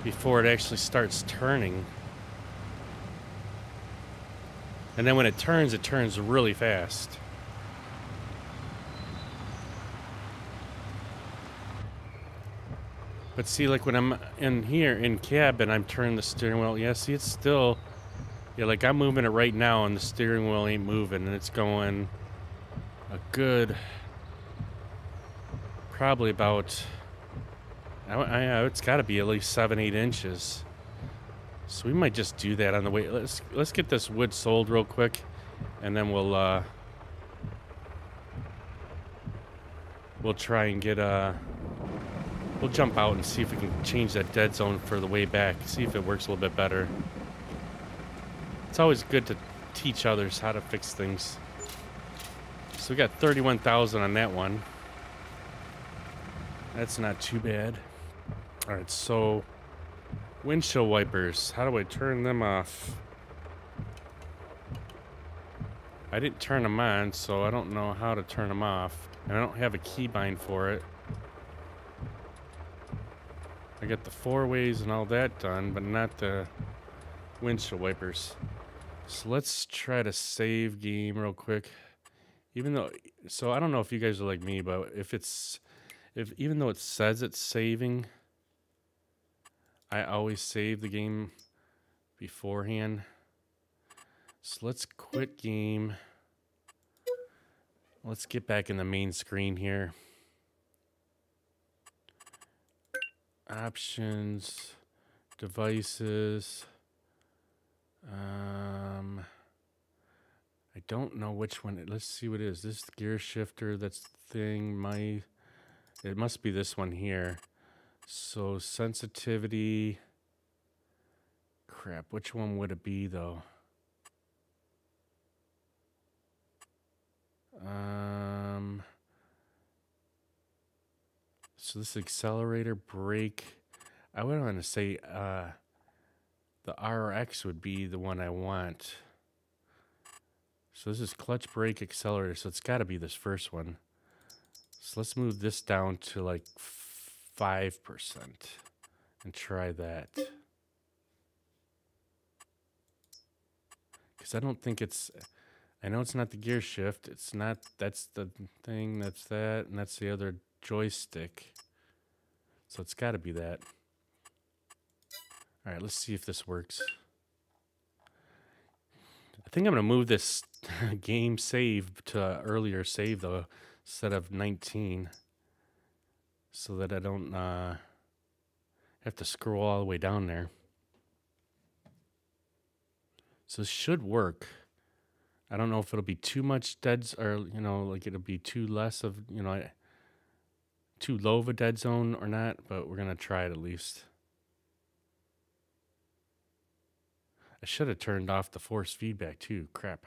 before it actually starts turning. And then when it turns really fast. But see, like when I'm in here in cab and I'm turning the steering wheel, yeah, see, it's still, yeah, like I'm moving it right now and the steering wheel ain't moving, and it's going a good, probably about, it's got to be at least 7-8 inches. So we might just do that on the way. Let's get this wood sold real quick, and then we'll try and get we'll jump out and see if we can change that dead zone for the way back. See if it works a little bit better. It's always good to teach others how to fix things. So we got 31,000 on that one. That's not too bad. All right, so windshield wipers. How do I turn them off? I didn't turn them on, so I don't know how to turn them off. And I don't have a keybind for it. I got the 4-ways and all that done, but not the windshield wipers. So let's try to save game real quick. Even though, so I don't know if you guys are like me, but even though it says it's saving, I always save the game beforehand. So let's quit game. Let's get back in the main screen here. Options, devices. I don't know which one. Let's see what it is. This gear shifter, that's the thing. It must be this one here. So sensitivity. Crap, which one would it be though? So this accelerator, brake, I would want to say the RX would be the one I want. So this is clutch, brake, accelerator, so it's got to be this first one. So let's move this down to like 5% and try that. Because I don't think it's, I know it's not the gear shift, it's not, that's the thing, that's that, and that's the other joystick. So it's got to be that. All right, let's see if this works. I think I'm going to move this game save to earlier save though, instead of 19. so that I don't have to scroll all the way down there. So this should work. I don't know if it'll be too much dead, or, you know, like it'll be too less of, you know, too low of a dead zone or not, but we're going to try it at least. I should have turned off the force feedback too. Crap.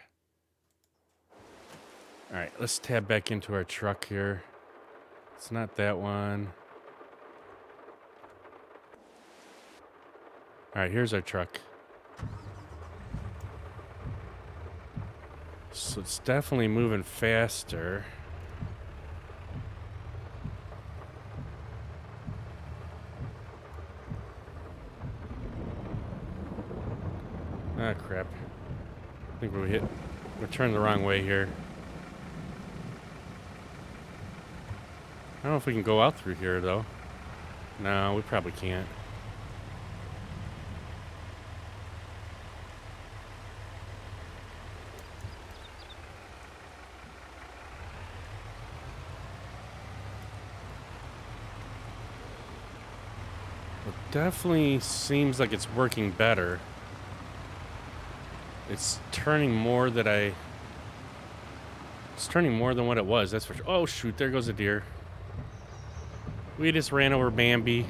All right, let's tab back into our truck here. It's not that one. All right, here's our truck. So it's definitely moving faster. Ah, crap. I think we're turned the wrong way here. I don't know if we can go out through here, though. No, we probably can't. It definitely seems like it's working better. It's turning more than It's turning more than what it was, that's for sure. Oh, shoot, there goes a deer. We just ran over Bambi.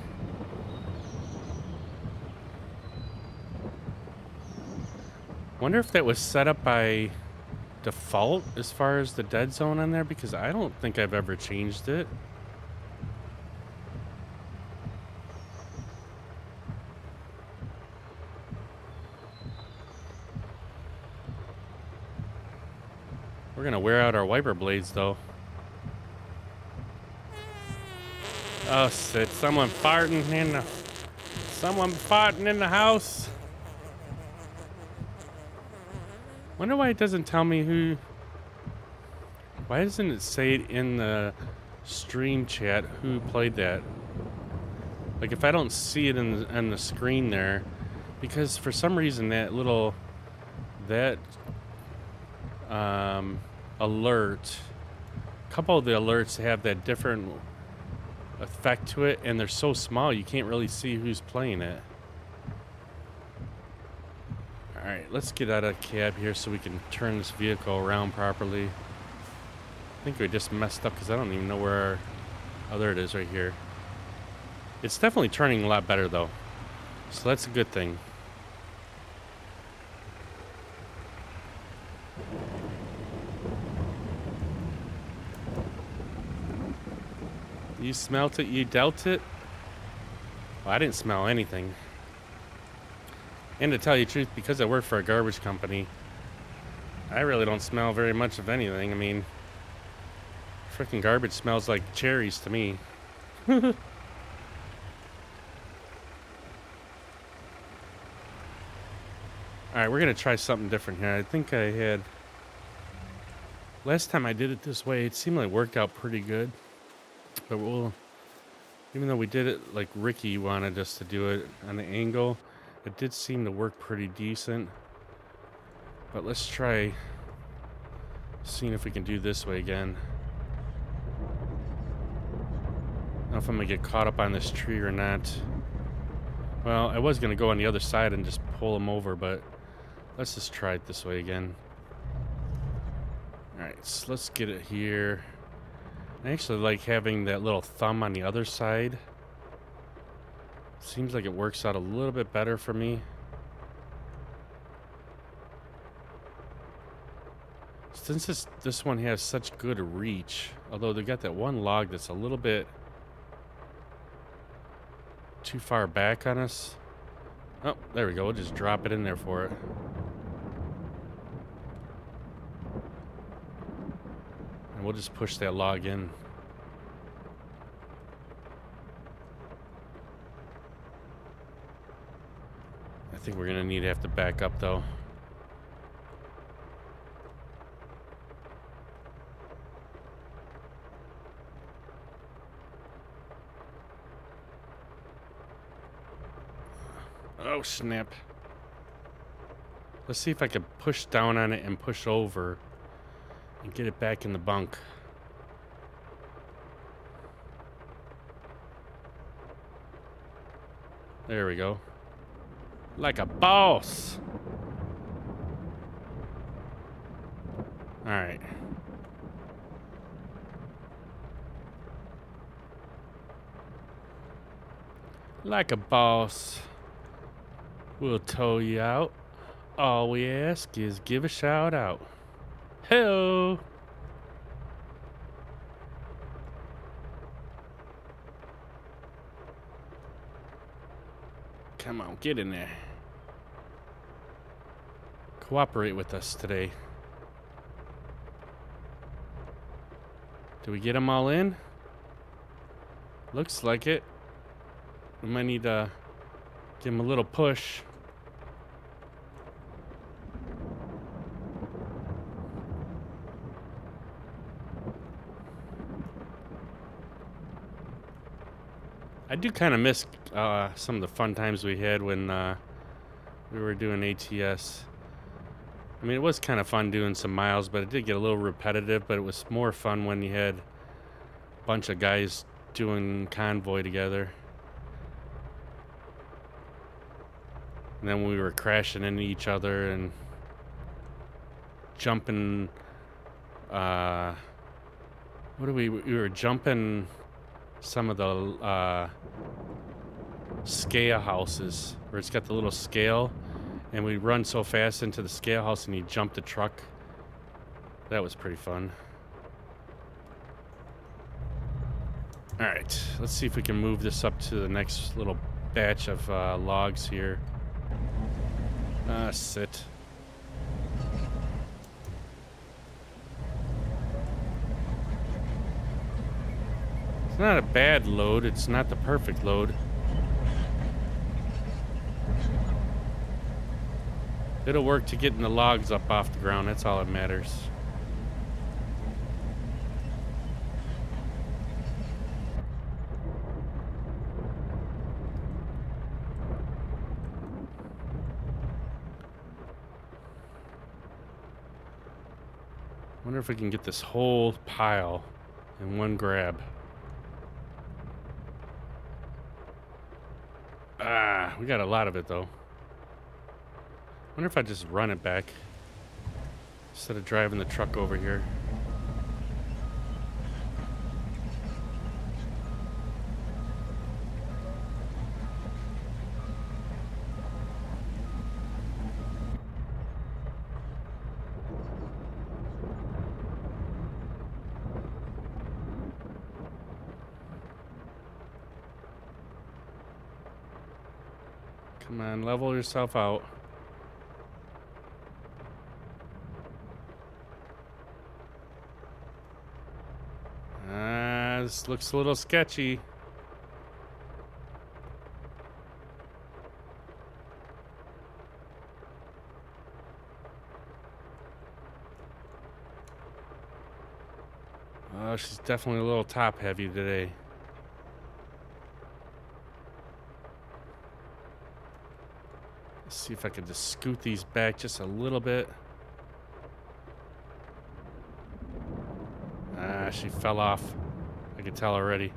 Wonder if that was set up by default as far as the dead zone on there, because I don't think I've ever changed it. We're gonna wear out our wiper blades though. Oh shit, someone farting in the house. Wonder why it doesn't tell me who. Why doesn't it say it in the stream chat who played that? Like if I don't see it on the screen there, because for some reason that alert, a couple of the alerts have that different effect to it, and they're so small you can't really see who's playing it. Alright, let's get out of cab here so we can turn this vehicle around properly. I think we just messed up because I don't even know where our... Oh, there it is right here. It's definitely turning a lot better though, so that's a good thing. You smelt it, you dealt it? Well, I didn't smell anything. And to tell you the truth, because I work for a garbage company, I really don't smell very much of anything. I mean, freaking garbage smells like cherries to me. Alright, we're going to try something different here. I think I had... Last time I did it this way, it seemed like it worked out pretty good. But we'll, even though we did it like Ricky wanted us to do it on the angle, it did seem to work pretty decent. But let's try seeing if we can do this way again. I don't know if I'm gonna get caught up on this tree or not. Well, I was gonna go on the other side and just pull him over, but let's just try it this way again. Alright, so let's get it here. I actually like having that little thumb on the other side. Seems like it works out a little bit better for me. Since this one has such good reach, although they got that one log that's a little bit too far back on us. Oh, there we go. We'll just drop it in there for it. And we'll just push that log in. I think we're gonna need to have to back up though. Oh snap. Let's see if I can push down on it and push over and get it back in the bunk. There we go. Like a boss. All right. Like a boss. We'll tow you out. All we ask is give a shout out. Hello. Come on, get in there. Cooperate with us today. Do we get them all in? Looks like it. We might need to give them a little push. I do kind of miss some of the fun times we had when we were doing ATS. I mean, it was kind of fun doing some miles, but it did get a little repetitive, but it was more fun when you had a bunch of guys doing convoy together. And then we were crashing into each other and jumping, we were jumping some of the scale houses where it's got the little scale, and we run so fast into the scale house and you jump the truck. That was pretty fun. All right, let's see if we can move this up to the next little batch of logs here. Sit. It's not a bad load, it's not the perfect load. It'll work to getting the logs up off the ground, that's all that matters. Wonder if we can get this whole pile in one grab. Ah, we got a lot of it though. Wonder if I just run it back instead of driving the truck over here. Come on, level yourself out. This looks a little sketchy. Oh, she's definitely a little top heavy today. Let's see if I can just scoot these back just a little bit. Ah, she fell off. I can tell already.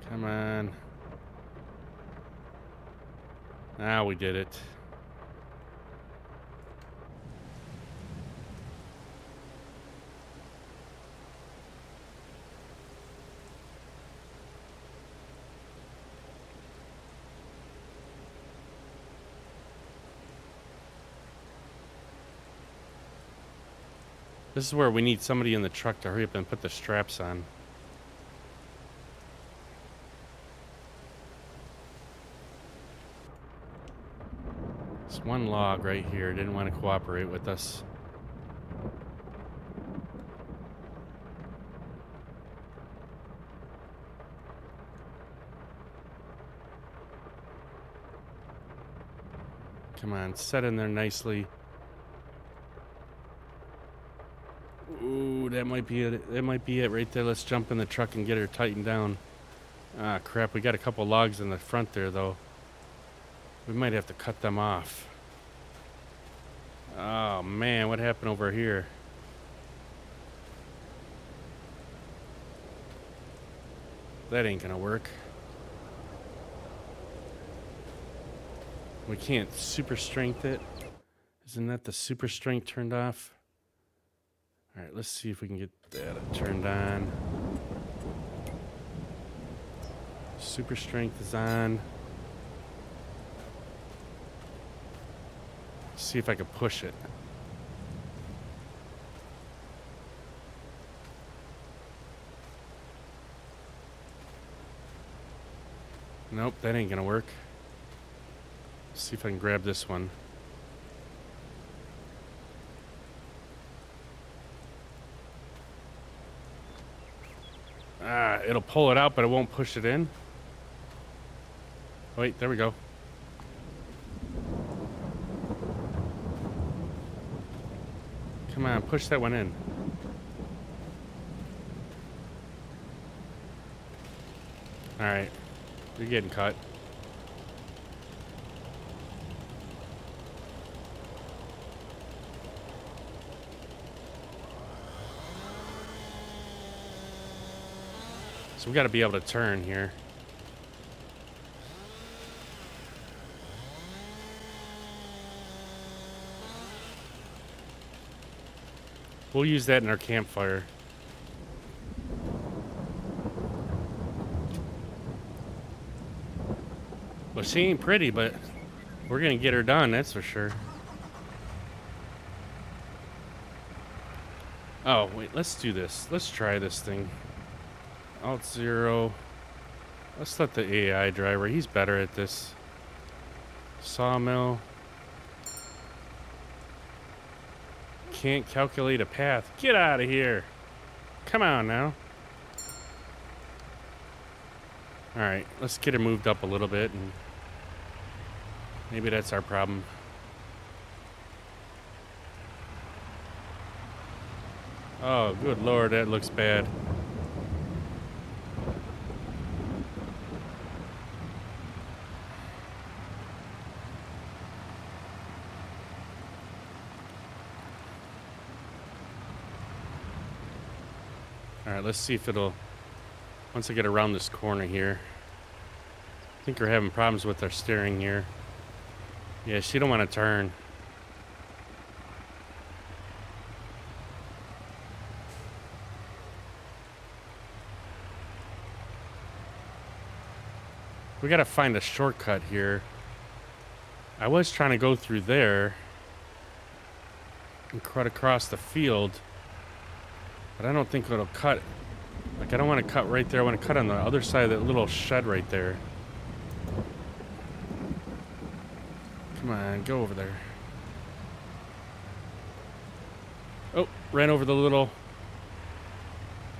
Come on. Now we did it. This is where we need somebody in the truck to hurry up and put the straps on. This one log right here didn't want to cooperate with us. Come on, set in there nicely. Ooh, that might be it. That might be it right there. Let's jump in the truck and get her tightened down. Ah, crap. We got a couple logs in the front there, though. We might have to cut them off. Oh, man. What happened over here? That ain't gonna work. We can't super strength it. Isn't that the super strength turned off? All right, let's see if we can get that turned on. Super strength is on. Let's see if I can push it. Nope, that ain't gonna work. Let's see if I can grab this one. Ah, it'll pull it out, but it won't push it in. Wait, there we go. Come on, push that one in. All right, you're getting cut. So we got to be able to turn here. We'll use that in our campfire. Well, she ain't pretty, but we're gonna get her done, that's for sure. Oh, wait, let's do this. Let's try this thing. Alt 0. Let's let the AI driver. He's better at this. Sawmill. Can't calculate a path. Get out of here. Come on now. Alright, let's get her moved up a little bit, and maybe that's our problem. Oh, good lord, that looks bad. Alright, let's see if it'll... Once I get around this corner here. I think we're having problems with our steering here. Yeah, she don't want to turn. We gotta find a shortcut here. I was trying to go through there and cut across the field, but I don't think it'll cut. Like, I don't want to cut right there. I want to cut on the other side of that little shed right there. Come on, go over there. Oh, ran over the little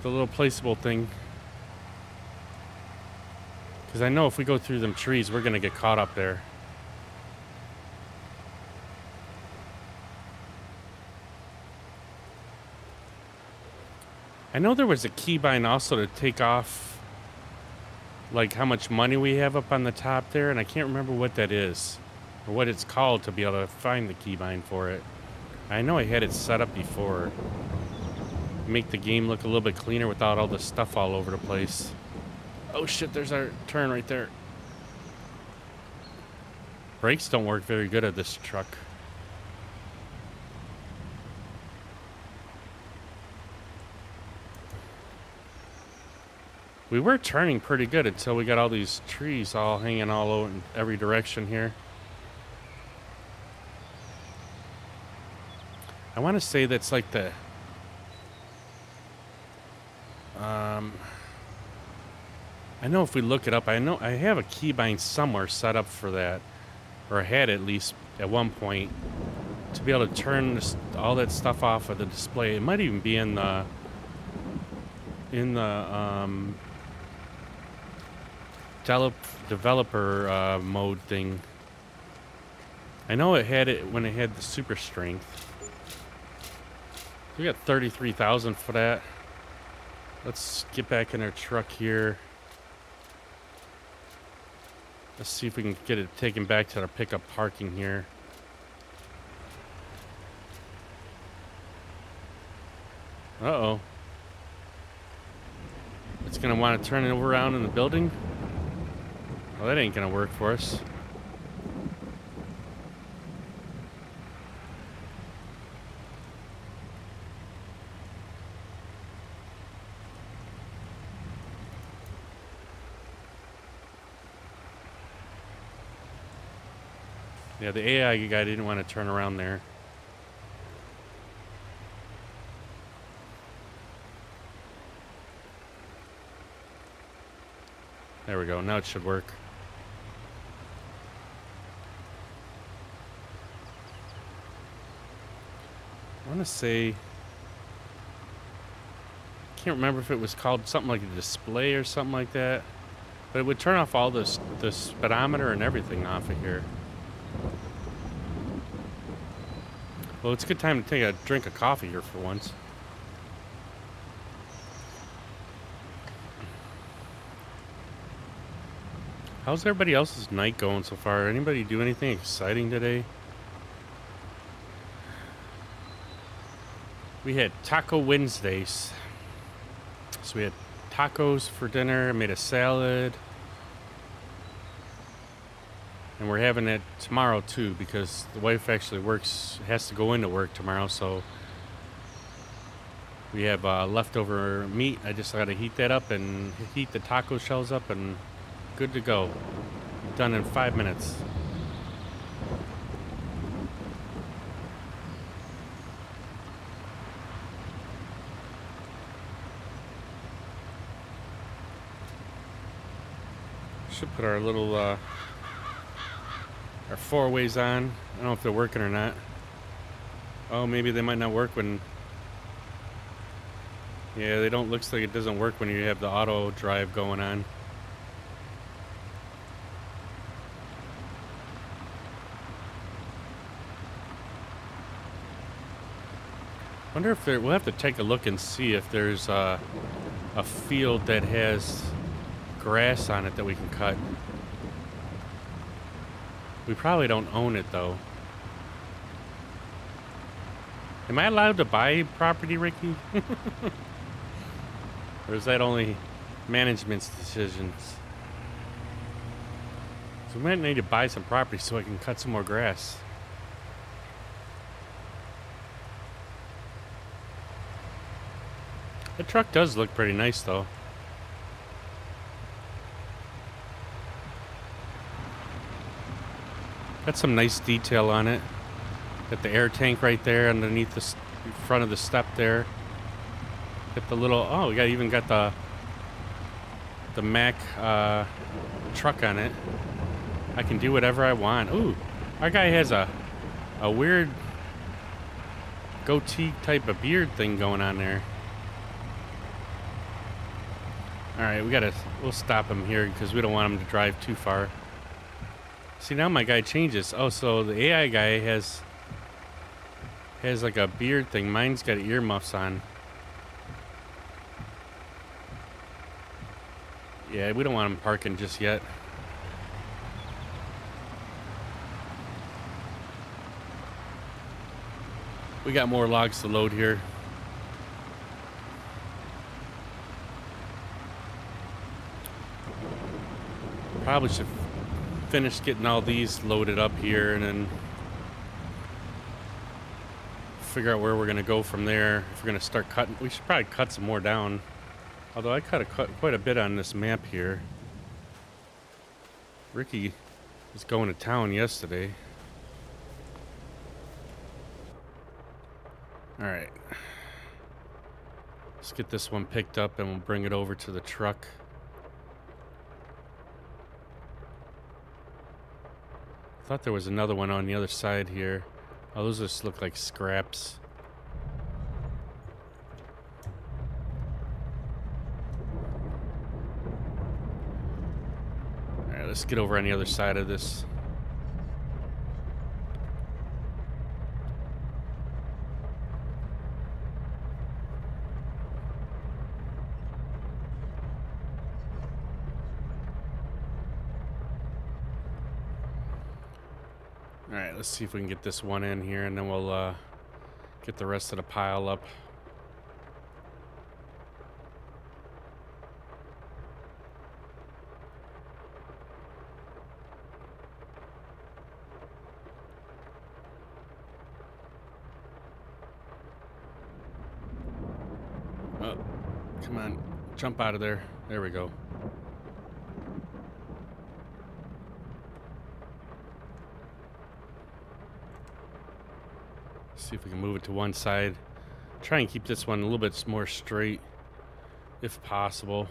placeable thing. Because I know if we go through them trees, we're going to get caught up there. I know there was a keybind also to take off, like, how much money we have up on the top there, and I can't remember what that is, or what it's called to be able to find the keybind for it. I know I had it set up before. Make the game look a little bit cleaner without all the stuff all over the place. Oh shit, there's our turn right there. Brakes don't work very good at this truck. We were turning pretty good until we got all these trees all hanging all over in every direction here. I want to say that's like the... I know if we look it up, I know I have a keybind somewhere set up for that. Or I had at least at one point. To be able to turn this, all that stuff off of the display. It might even be in the... developer mode thing. I know it had it when it had the super strength. We got 33,000 for that. Let's get back in our truck here. Let's see if we can get it taken back to our pickup parking here. Uh-oh. It's gonna want to turn it around in the building. Well, that ain't gonna work for us. Yeah, the AI guy didn't want to turn around there. There we go. Now it should work. I want to say... can't remember if it was called something like a display or something like that. But it would turn off all the speedometer and everything off of here. Well, it's a good time to take a drink of coffee here for once. How's everybody else's night going so far? Anybody do anything exciting today? We had Taco Wednesdays. So we had tacos for dinner, I made a salad. And we're having it tomorrow too, because the wife actually has to go into work tomorrow, so we have leftover meat. I just gotta heat that up and heat the taco shells up and good to go. Done in 5 minutes. Should put our little our four-ways on. I don't know if they're working or not. Oh, maybe they might not work when... yeah, they don't... looks like it doesn't work when you have the auto drive going on. Wonder if we'll have to take a look and see if there's a field that has grass on it that we can cut. We probably don't own it though. Am I allowed to buy property, Ricky? Or is that only management's decisions? So we might need to buy some property so I can cut some more grass. The truck does look pretty nice though. Got some nice detail on it. Got the air tank right there underneath the front of the step there. Got the little... oh, we even got the Mack truck on it. I can do whatever I want. Ooh, our guy has a weird goatee type of beard thing going on there. All right, we'll stop him here because we don't want him to drive too far. See, now my guy changes. Oh, so the AI guy has like a beard thing. Mine's got earmuffs on. Yeah, we don't want him parking just yet. We got more logs to load here. Probably should finish getting all these loaded up here and then figure out where we're gonna go from there. If we're gonna start cutting, we should probably cut some more down. Although I cut quite a bit on this map here. Ricky was going to town yesterday. All right, let's get this one picked up and we'll bring it over to the truck. I thought there was another one on the other side here. Oh, those just look like scraps. Alright, let's get over on the other side of this. Alright, let's see if we can get this one in here and then we'll get the rest of the pile up. Oh, come on, jump out of there. There we go. See if we can move it to one side. Try and keep this one a little bit more straight, if possible.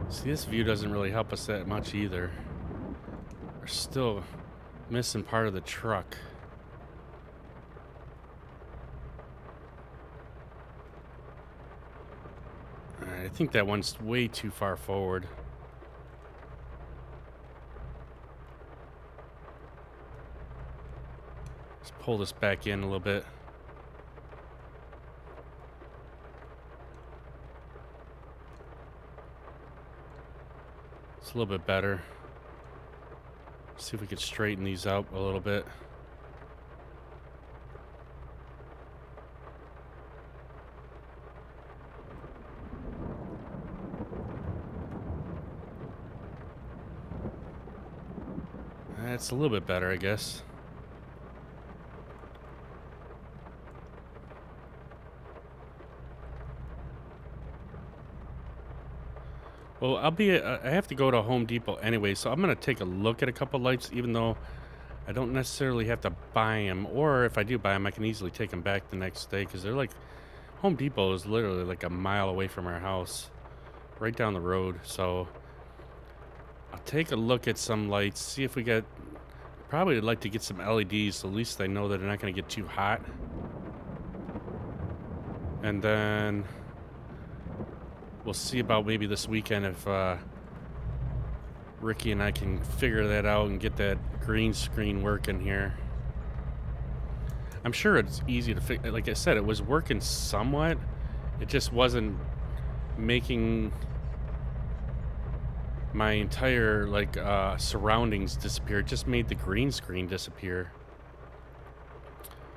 See, this view doesn't really help us that much either. We're still missing part of the truck. Alright, I think that one's way too far forward. Let's pull this back in a little bit. It's a little bit better. See if we could straighten these out a little bit. That's a little bit better, I guess. Well, I have to go to Home Depot anyway, so I'm going to take a look at a couple lights, even though I don't necessarily have to buy them. Or if I do buy them, I can easily take them back the next day, because they're like, Home Depot is literally like a mile away from our house, right down the road. So I'll take a look at some lights, see if we get, probably would like to get some LEDs, so at least I know that they're not going to get too hot. And then we'll see about maybe this weekend if Ricky and I can figure that out and get that green screen working here. I'm sure it's easy to fix. Like I said, it was working somewhat. It just wasn't making my entire surroundings disappear. It just made the green screen disappear.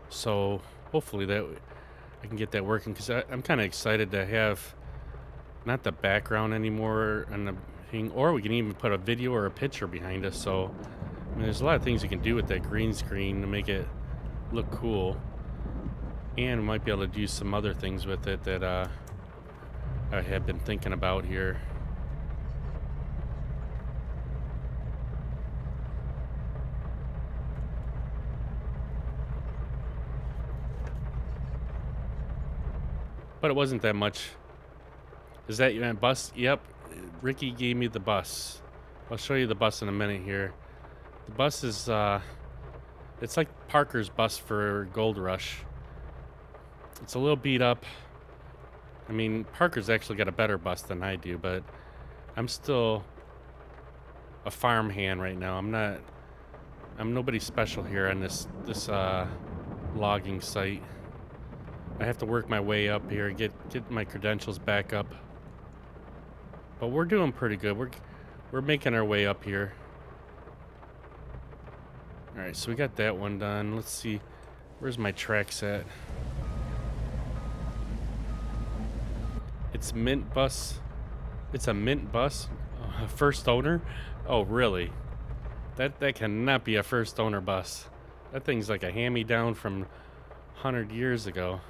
So hopefully that I can get that working, because I'm kind of excited to have not the background anymore and the thing, or we can even put a video or a picture behind us. So I mean, there's a lot of things you can do with that green screen to make it look cool, and we might be able to do some other things with it that I have been thinking about here. But it wasn't that much. Is that your bus? Yep. Ricky gave me the bus. I'll show you the bus in a minute here. The bus is, it's like Parker's bus for Gold Rush. It's a little beat up. I mean, Parker's actually got a better bus than I do, but I'm still a farm hand right now. I'm nobody special here on this logging site. I have to work my way up here, get my credentials back up. But we're doing pretty good. We're making our way up here. All right, so we got that one done. Let's see, where's my tracks at? It's Mint Bus. It's a Mint Bus. First owner? Oh, really? That cannot be a first owner bus. That thing's like a hand-me-down from 100 years ago.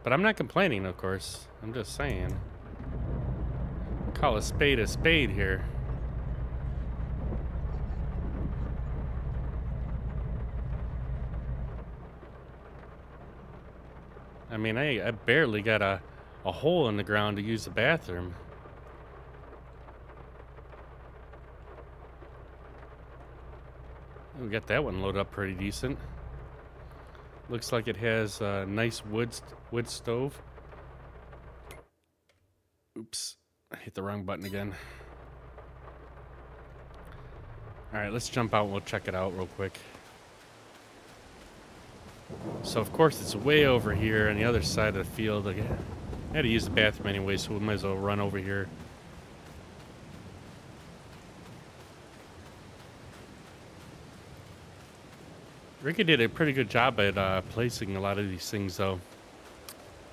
But I'm not complaining, of course. I'm just saying. Call a spade here. I mean, I barely got a hole in the ground to use the bathroom. We got that one loaded up pretty decent. Looks like it has a nice wood stove. Oops, I hit the wrong button again. All right, let's jump out and we'll check it out real quick. So of course it's way over here on the other side of the field. I had to use the bathroom anyway, so we might as well run over here. Ricky did a pretty good job at placing a lot of these things, though.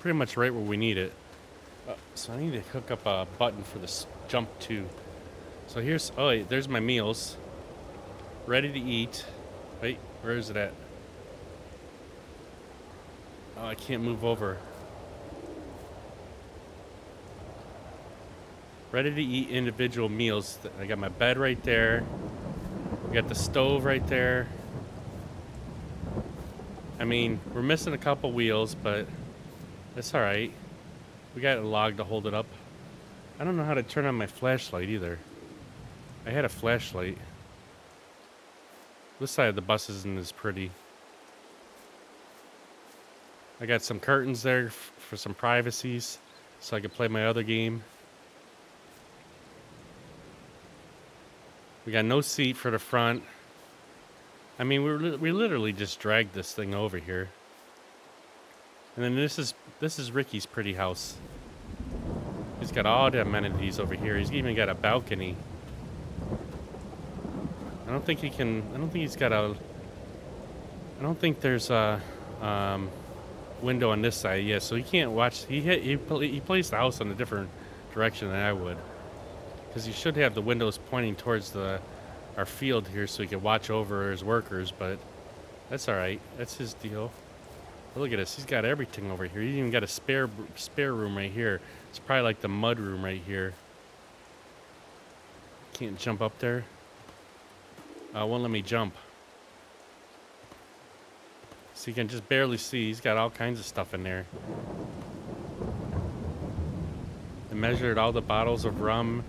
Pretty much right where we need it. So I need to hook up a button for this jump to So here's, oh wait, there's my meals. Ready to eat. Wait, where is it at? Oh, I can't move over. Ready to eat individual meals. I got my bed right there. We got the stove right there. I mean, we're missing a couple wheels, but that's all right. We got a log to hold it up. I don't know how to turn on my flashlight either. I had a flashlight. This side of the bus isn't as pretty. I got some curtains there for some privacies, so I could play my other game. We got no seat for the front. I mean, we literally just dragged this thing over here. And then this is Ricky's pretty house. He's got all the amenities over here. He's even got a balcony. I don't think there's a window on this side. Yeah, so he can't watch. He placed the house in a different direction than I would, because he should have the windows pointing towards our field here, so he could watch over his workers. But that's all right. That's his deal. But look at this. He's got everything over here. He even got a spare room right here. It's probably like the mud room right here. Can't jump up there. Won't let me jump. So you can just barely see. He's got all kinds of stuff in there. I measured all the bottles of rum.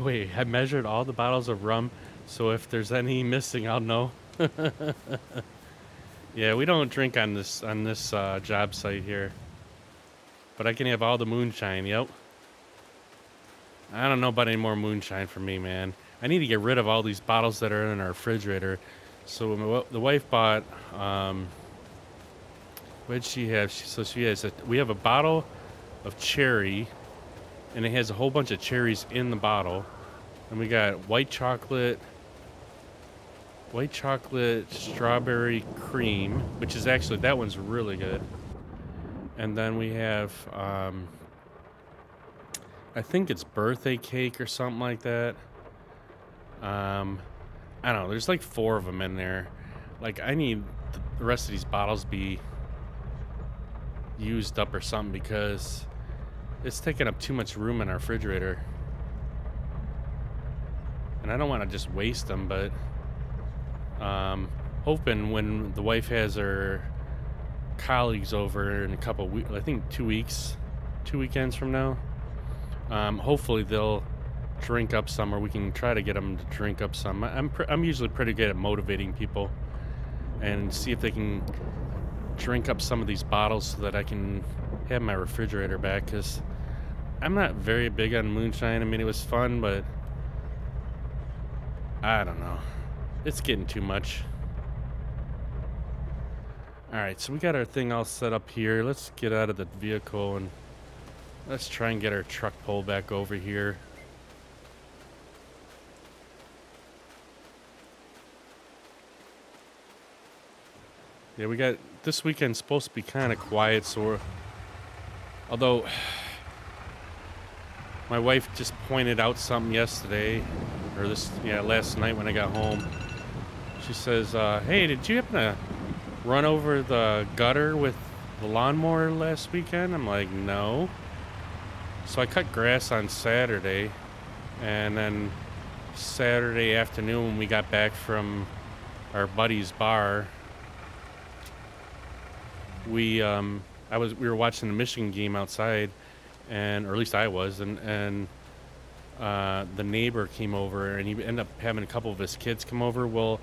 Wait, I measured all the bottles of rum, so if there's any missing, I'll know. Yeah, we don't drink on this job site here, but I can have all the moonshine. Yep. I don't know about any more moonshine for me, man. I need to get rid of all these bottles that are in our refrigerator. So the wife bought, what did she have? We have a bottle of cherry, and it has a whole bunch of cherries in the bottle. And we got white chocolate strawberry cream, which is actually, that one's really good. And then we have, I think it's birthday cake or something like that. I don't know. There's like 4 of them in there. Like, I need the rest of these bottles be used up or something, because it's taking up too much room in our refrigerator. And I don't want to just waste them, but hoping when the wife has her colleagues over in a couple weeks, I think 2 weekends from now, hopefully they'll drink up some, or we can try to get them to drink up some. I'm usually pretty good at motivating people, and see if they can drink up some of these bottles so that I can have my refrigerator back, because I'm not very big on moonshine. I mean, it was fun, but I don't know. It's getting too much. Alright, so we got our thing all set up here. Let's get out of the vehicle and let's try and get our truck pulled back over here. Yeah, we got, this weekend's supposed to be kind of quiet, so although my wife just pointed out something yesterday, or last night when I got home. She says, hey, did you happen to run over the gutter with the lawnmower last weekend? I'm like, no. So I cut grass on Saturday, and then Saturday afternoon when we got back from our buddy's bar, we were watching the Michigan game outside, or at least I was, and the neighbor came over, and he ended up having a couple of his kids come over. Well,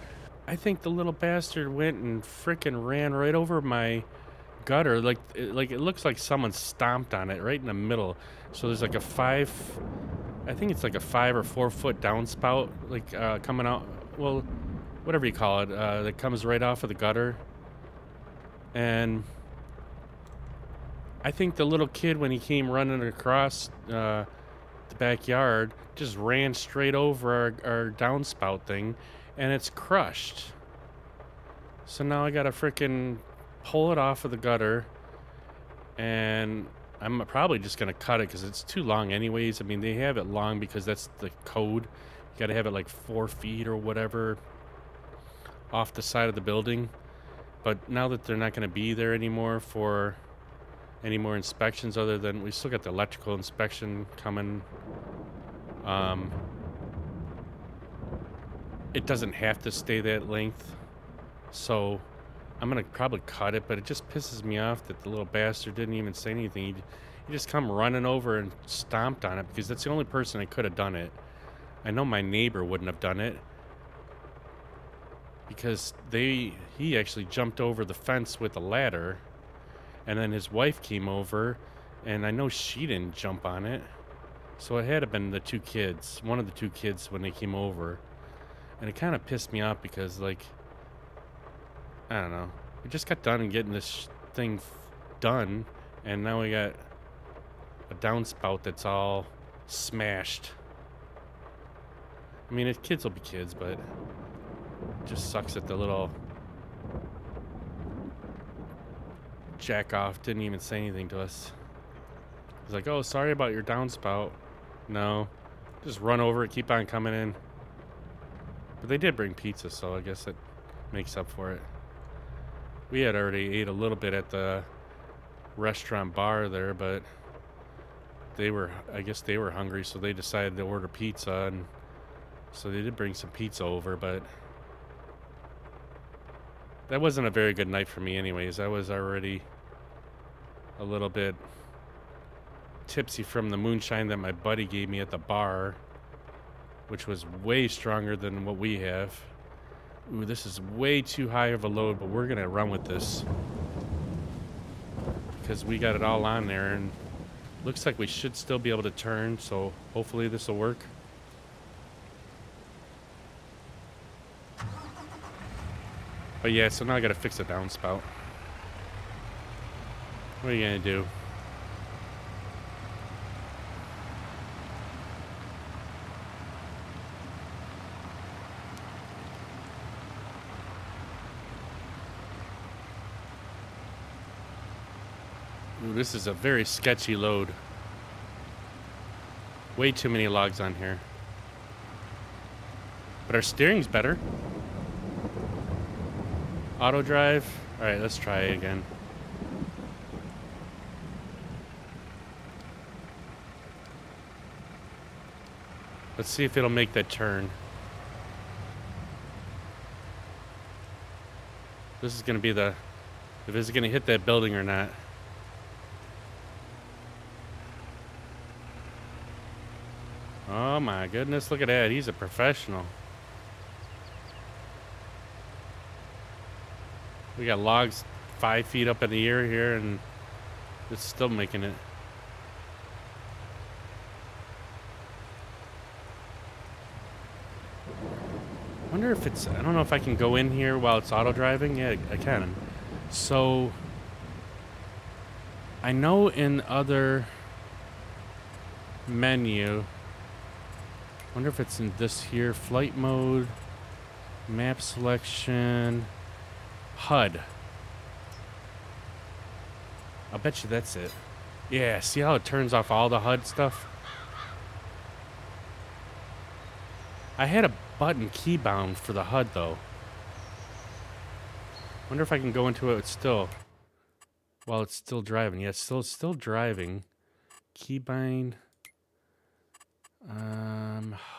I think the little bastard went and frickin' ran right over my gutter. Like it looks like someone stomped on it right in the middle. So there's like I think it's like a 5 or 4 foot downspout, like coming out, well, whatever you call it, that comes right off of the gutter. And I think the little kid, when he came running across the backyard, just ran straight over our downspout thing, and it's crushed. So now I gotta frickin' pull it off of the gutter, and I'm probably just going to cut it because it's too long anyways. I mean, they have it long because that's the code. You got to have it like 4 feet or whatever off the side of the building. But now that they're not going to be there anymore for any more inspections, other than we still got the electrical inspection coming. It doesn't have to stay that length. So I'm going to probably cut it, but it just pisses me off that the little bastard didn't even say anything. He just come running over and stomped on it because that's the only person that could have done it. I know my neighbor wouldn't have done it because he actually jumped over the fence with a ladder, and then his wife came over, and I know she didn't jump on it. So it had to have been the 2 kids, one of the 2 kids when they came over. And it kind of pissed me off because, like, I don't know. We just got done getting this thing done, and now we got a downspout that's all smashed. I mean, kids will be kids, but it just sucks that the little jack-off didn't even say anything to us. He's like, oh, sorry about your downspout. No. Just run over it, keep on coming in. But they did bring pizza, so I guess it makes up for it. We had already ate a little bit at the restaurant bar there, but I guess they were hungry, so they decided to order pizza, and so they did bring some pizza over, but that wasn't a very good night for me anyways. I was already a little bit tipsy from the moonshine that my buddy gave me at the bar, which was way stronger than what we have. Ooh, this is way too high of a load, but we're gonna run with this because we got it all on there, and looks like we should still be able to turn, so hopefully this will work. But yeah, so now I gotta fix the downspout. What are you gonna do? Ooh, this is a very sketchy load. Way too many logs on here. But our steering's better. Auto drive. Alright, let's try it again. Let's see if it'll make that turn. This is gonna be if it's gonna hit that building or not. Oh my goodness, look at that. He's a professional. We got logs 5 feet up in the air here, and it's still making it. Wonder if it's, I don't know if I can go in here while it's auto driving. Yeah, I can. So I know in other menu, wonder if it's in this here, flight mode, map selection, HUD. I'll bet you that's it. Yeah, see how it turns off all the HUD stuff? I had a button keybound for the HUD though. Wonder if I can go into it still while it's still driving. Yeah, it's still driving. Keybind.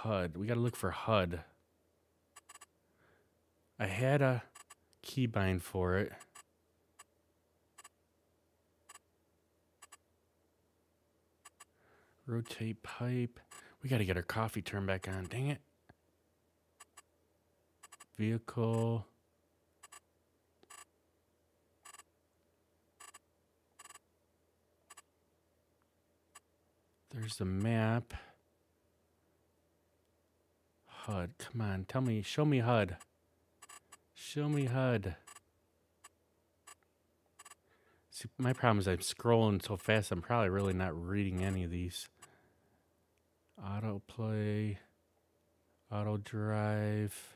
HUD. We gotta look for HUD. I had a keybind for it. Rotate pipe. We gotta get our coffee turned back on. Dang it. Vehicle. There's the map. HUD. Come on, tell me. Show me HUD. Show me HUD. See, my problem is I'm scrolling so fast, I'm probably really not reading any of these. Autoplay. Auto drive.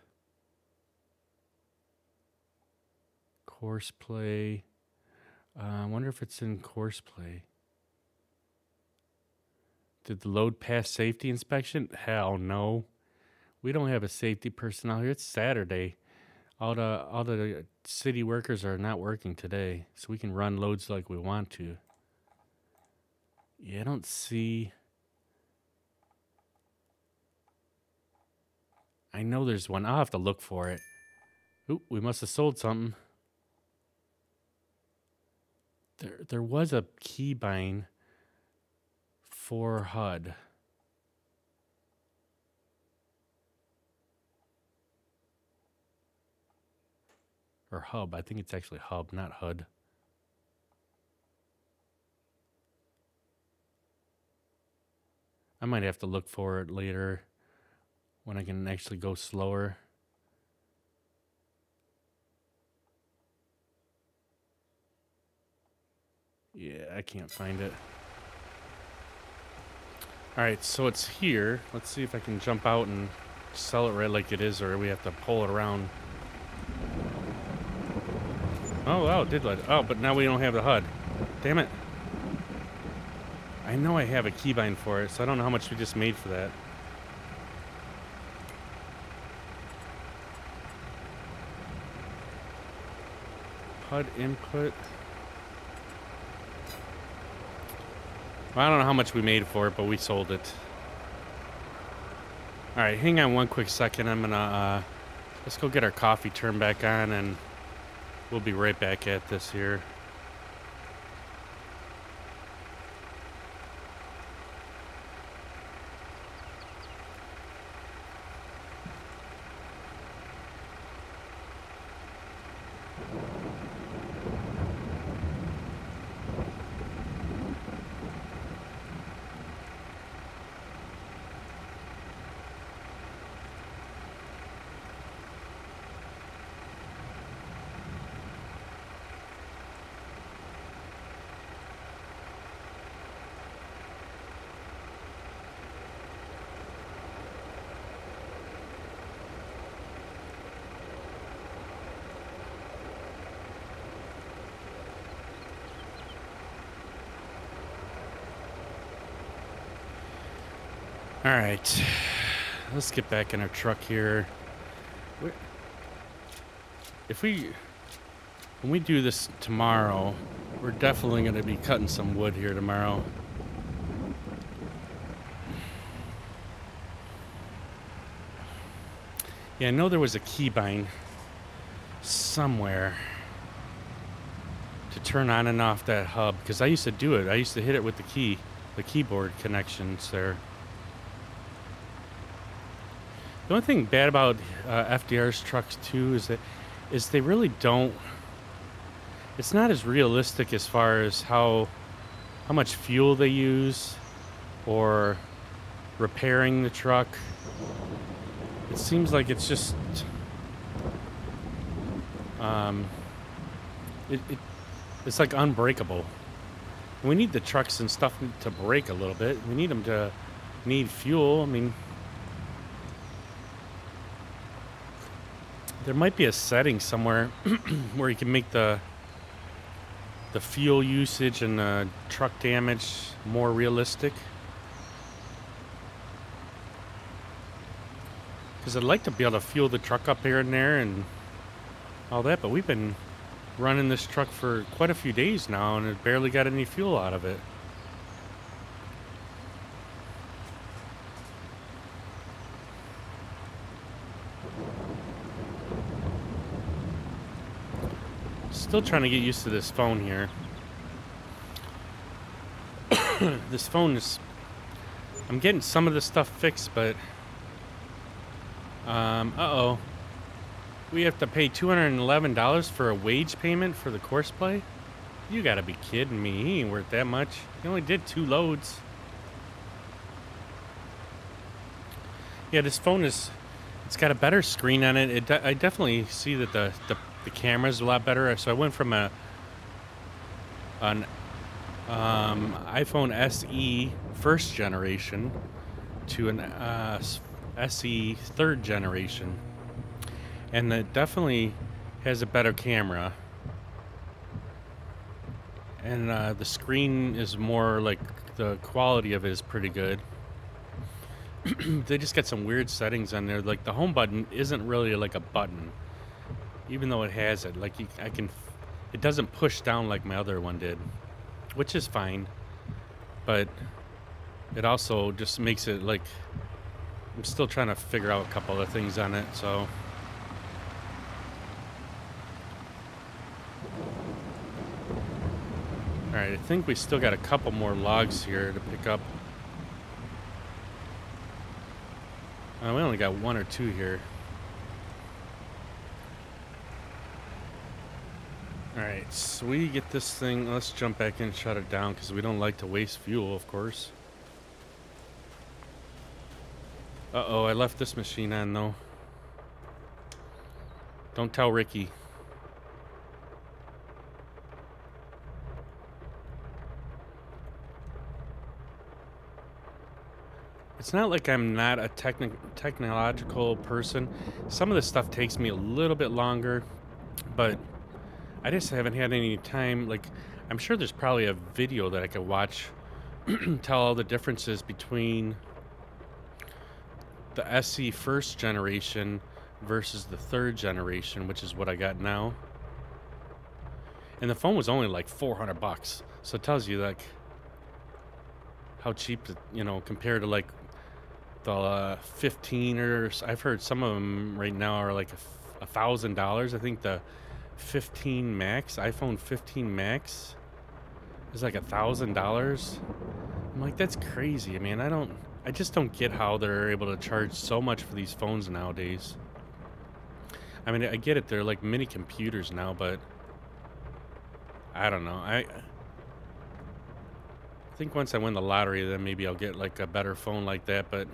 Course play. I wonder if it's in course play. Did the load pass safety inspection? Hell no. We don't have a safety personnel here. It's Saturday. All the city workers are not working today, so we can run loads like we want to. Yeah, I don't see. I know there's one. I'll have to look for it. Oop, we must have sold something. There was a keybind for HUD. Or hub. I think it's actually hub, not HUD. I might have to look for it later when I can actually go slower. Yeah, I can't find it. Alright, so it's here. Let's see if I can jump out and sell it right like it is, or we have to pull it around. Oh, wow, it did let it. Oh, but now we don't have the HUD. Damn it. I know I have a keybind for it, so I don't know how much we just made for that. HUD input. Well, I don't know how much we made for it, but we sold it. Alright, hang on one quick second. I'm gonna, let's go get our coffee turned back on, and we'll be right back at this here. All right, let's get back in our truck here. When we do this tomorrow, we're definitely going to be cutting some wood here tomorrow. Yeah, I know there was a keybind somewhere to turn on and off that hub, because I used to do it. I used to hit it with the keyboard connections there. The only thing bad about FDR's trucks too is they really don't. It's not as realistic as far as how much fuel they use or repairing the truck. It seems like it's just it's like unbreakable. We need the trucks and stuff to break a little bit. We need them to need fuel. I mean, there might be a setting somewhere where you can make the fuel usage and the truck damage more realistic. Because I'd like to be able to fuel the truck up here and there and all that, but we've been running this truck for quite a few days now and it barely got any fuel out of it. Still trying to get used to this phone here. This phone is... I'm getting some of this stuff fixed, but... uh-oh. We have to pay $211 for a wage payment for the course play? You gotta be kidding me. He ain't worth that much. He only did 2 loads. Yeah, this phone is... It's got a better screen on it. I definitely see that the camera's a lot better. So I went from an iPhone SE first generation to an SE third generation, and it definitely has a better camera. And the screen is more like, the quality of it is pretty good. They just got some weird settings on there. Like the home button isn't really like a button, even though it has it. Like it doesn't push down like my other one did, which is fine. But it also just makes it like, I'm still trying to figure out a couple of things on it, so. Alright, I think we still got a couple more logs here to pick up. We only got 1 or 2 here. Alright, so we get this thing. Let's jump back in and shut it down because we don't like to waste fuel, of course. Uh-oh, I left this machine on, though. Don't tell Ricky. It's not like I'm not a technological person. Some of this stuff takes me a little bit longer, but I just haven't had any time. Like, I'm sure there's probably a video that I could watch tell all the differences between the SE first generation versus the 3rd generation, which is what I got now. And the phone was only like $400, so it tells you like how cheap, you know, compared to like the 15, or I've heard some of them right now are like $1,000. I think the 15 Max, iPhone 15 Max, is like $1,000. I'm like, that's crazy. I mean, I just don't get how they're able to charge so much for these phones nowadays. I mean, I get it, they're like mini computers now, but I don't know. I think once I win the lottery, then maybe I'll get like a better phone like that, but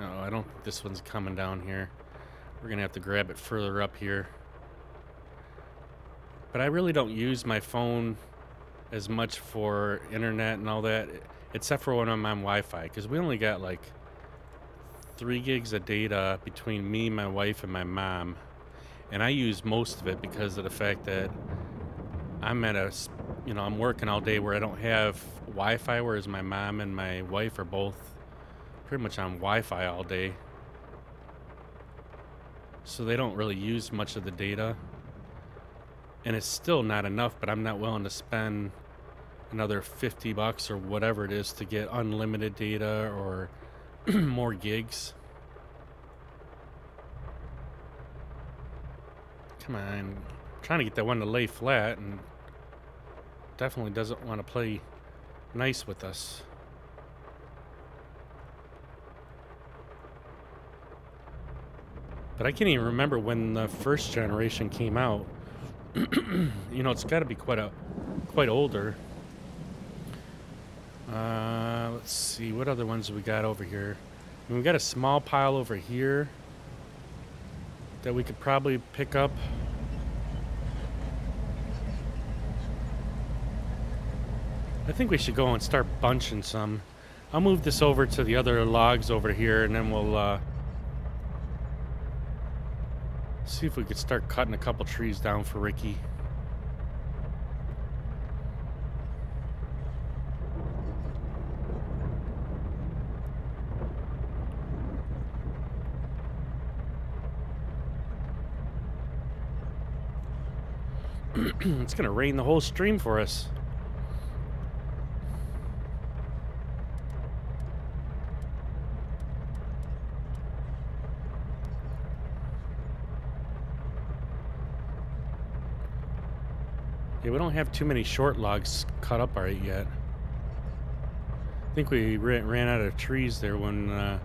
no, I don't think this one's coming down here. We're gonna have to grab it further up here. But I really don't use my phone as much for internet and all that, except for when I'm on Wi-Fi, because we only got like 3 gigs of data between me, my wife, and my mom. And I use most of it because of the fact that I'm at I'm working all day where I don't have Wi-Fi, whereas my mom and my wife are both pretty much on Wi-Fi all day. So they don't really use much of the data. And it's still not enough, but I'm not willing to spend another $50 or whatever it is to get unlimited data or more gigs. Come on. I'm trying to get that one to lay flat, and definitely doesn't want to play nice with us. But I can't even remember when the 1st generation came out. You know, it's got to be quite older. Let's see, what other ones we got over here? I mean, we got a small pile over here that we could probably pick up. I think we should go and start bunching some. I'll move this over to the other logs over here, and then we'll see if we could start cutting a couple trees down for Ricky. It's gonna rain the whole stream for us. Yeah, we don't have too many short logs cut up right yet. I think we ran out of trees there when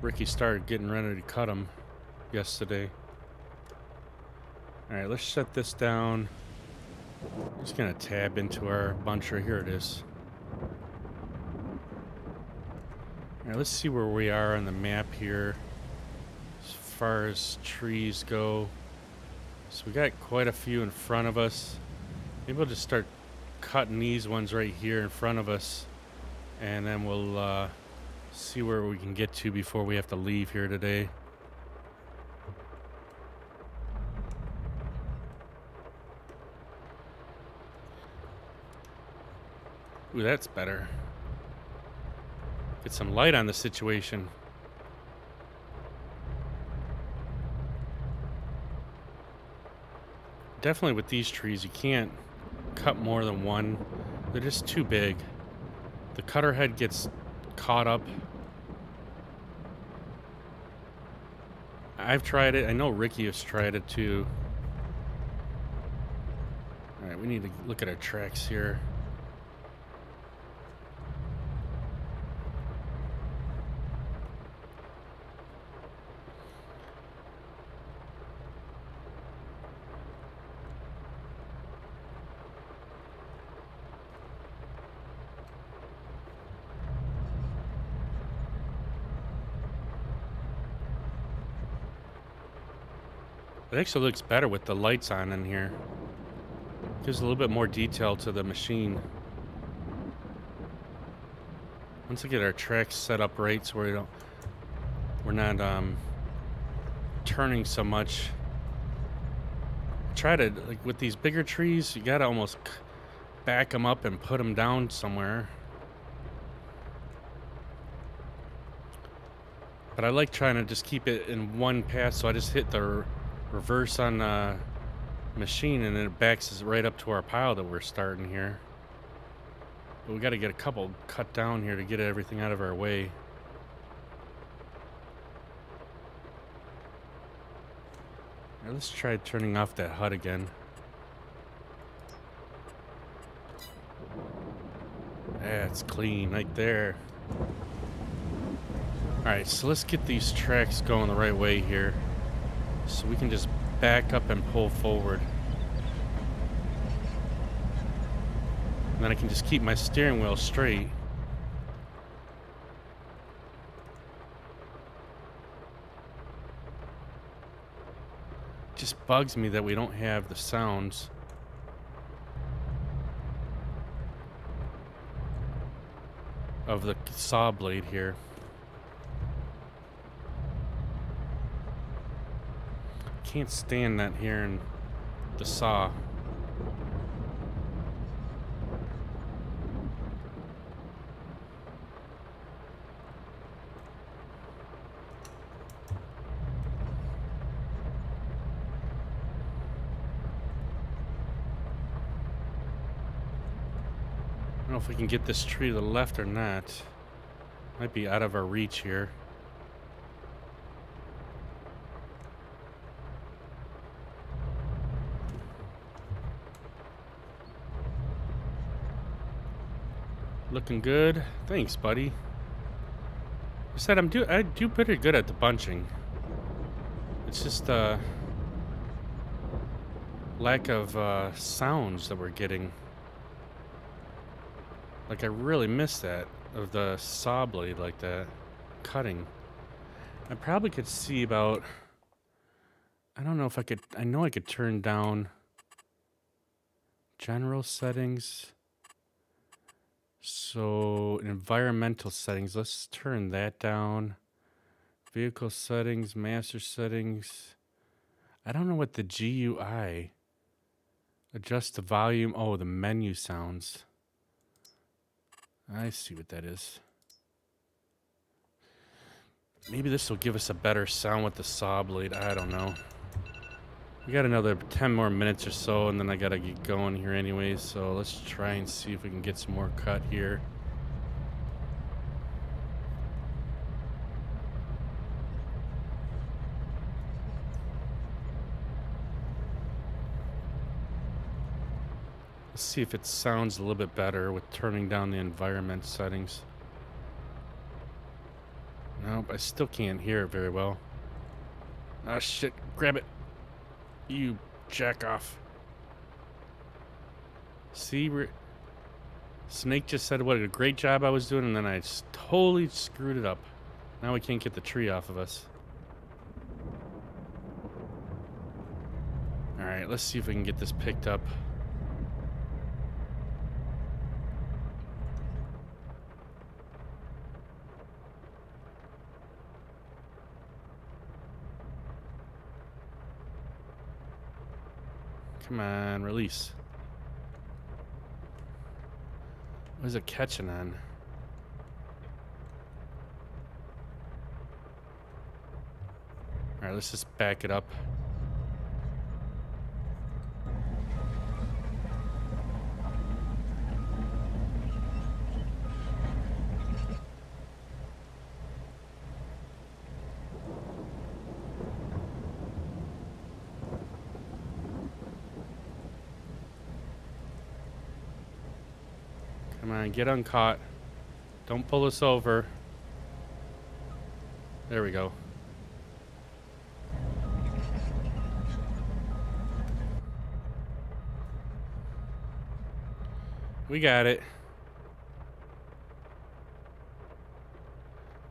Ricky started getting ready to cut them yesterday. Alright, let's shut this down. I'm just gonna tab into our buncher. Here it is. Alright, let's see where we are on the map here as far as trees go. So we got quite a few in front of us. Maybe we'll just start cutting these ones right here in front of us, and then we'll see where we can get to before we have to leave here today. Ooh, that's better. Get some light on the situation. Definitely with these trees, you can't cut more than one. They're just too big. The cutter head gets caught up. I've tried it. I know Ricky has tried it too. Alright, we need to look at our tracks here. It actually looks better with the lights on in here. Gives a little bit more detail to the machine. Once we get our tracks set up right so we're not turning so much. Try to, like with these bigger trees, you gotta almost back them up and put them down somewhere. But I like trying to just keep it in one pass, so I just hit the reverse on the machine and then it backs us right up to our pile that we're starting here. But we got to get a couple cut down here to get everything out of our way. Right, let's try turning off that HUD again. That's clean right there. Alright, so let's get these tracks going the right way here. So we can just back up and pull forward. And then I can just keep my steering wheel straight. Just bugs me that we don't have the sounds. Of the saw blade here. Can't stand that here in the saw. I don't know if we can get this tree to the left or not. Might be out of our reach here. Looking good. Thanks, buddy. I said I do pretty good at the bunching. It's just lack of sounds that we're getting. Like I really miss that of the saw blade like that cutting. I probably could see about. I don't know if I could. I know I could turn down general settings. So, environmental settings, let's turn that down. Vehicle settings, master settings. I don't know what the GUI. Adjust the volume. Oh, the menu sounds. I see what that is. Maybe this will give us a better sound with the saw blade. I don't know. We got another 10 more minutes or so, and then I gotta get going here anyways. So let's try and see if we can get some more cut here. Let's see if it sounds a little bit better with turning down the environment settings. Nope, I still can't hear it very well. Ah, shit. Grab it. You jack off. See, Snake just said what a great job I was doing, and then I just totally screwed it up. Now we can't get the tree off of us. Alright, let's see if we can get this picked up. Come on, release. What is it catching on? Alright, let's just back it up. Come on, get uncaught. Don't pull us over. There we go. We got it.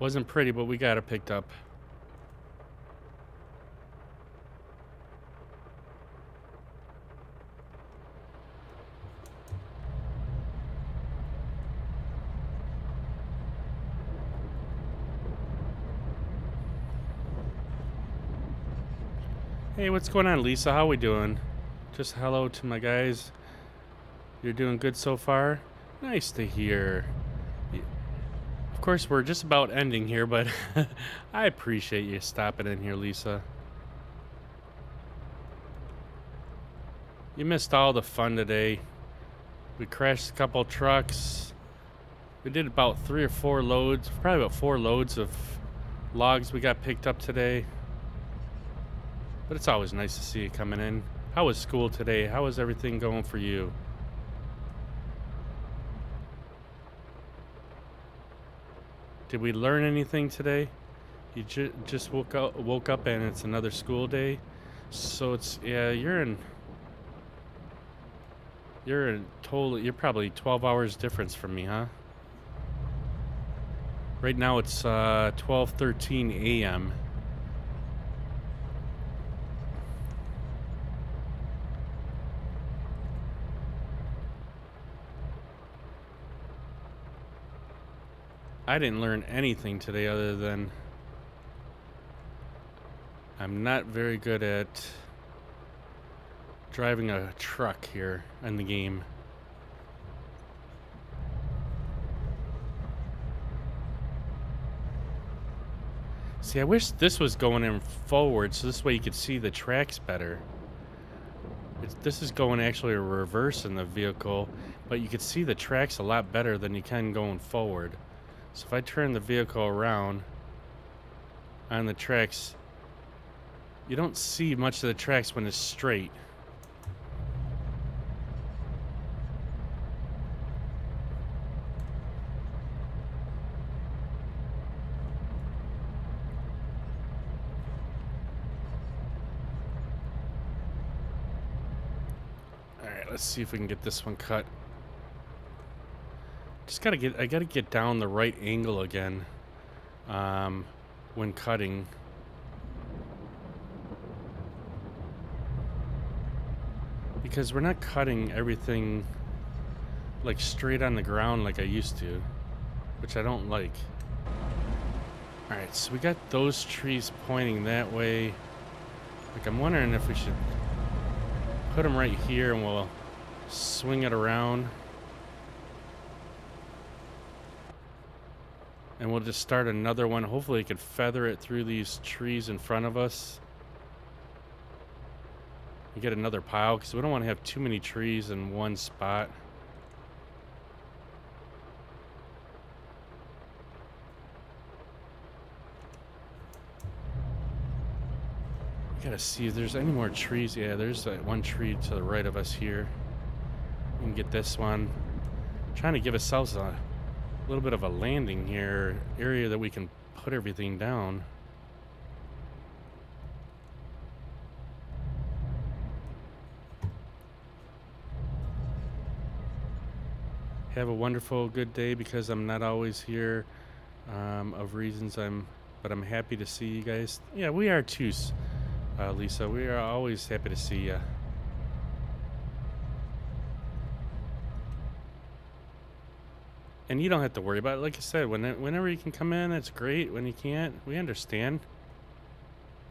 Wasn't pretty, but we got it picked up. Hey, what's going on, Lisa? How we doing? Just hello to my guys. You're doing good so far? Nice to hear. Of course, we're just about ending here, but I appreciate you stopping in here, Lisa. You missed all the fun today. We crashed a couple trucks. We did about 3 or 4 loads, probably about 4 loads of logs we got picked up today. But it's always nice to see you coming in. How was school today? How was everything going for you? Did we learn anything today? You just woke up and it's another school day. So it's, yeah, you're probably 12 hours difference from me, huh? Right now it's 12:13 a.m. I didn't learn anything today other than I'm not very good at driving a truck here in the game. See, I wish this was going in forward so this way you could see the tracks better. This is going actually reverse in the vehicle, but you could see the tracks a lot better than you can going forward. So if I turn the vehicle around on the tracks, you don't see much of the tracks when it's straight. Alright, let's see if we can get this one cut. I gotta get down the right angle again when cutting. Because we're not cutting everything like straight on the ground like I used to, which I don't like. Alright, so we got those trees pointing that way. Like, I'm wondering if we should put them right here and we'll swing it around. And we'll just start another one. Hopefully we can feather it through these trees in front of us. And get another pile, because we don't want to have too many trees in one spot. We gotta see if there's any more trees. Yeah, there's that one tree to the right of us here. We can get this one. Trying to give ourselves a little bit of a landing here, area that we can put everything down. Have a wonderful, good day, because I'm not always here of reasons but I'm happy to see you guys. Yeah, we are too, Lisa. We are always happy to see you. And you don't have to worry about it. Like I said, whenever you can come in, it's great. When you can't, we understand.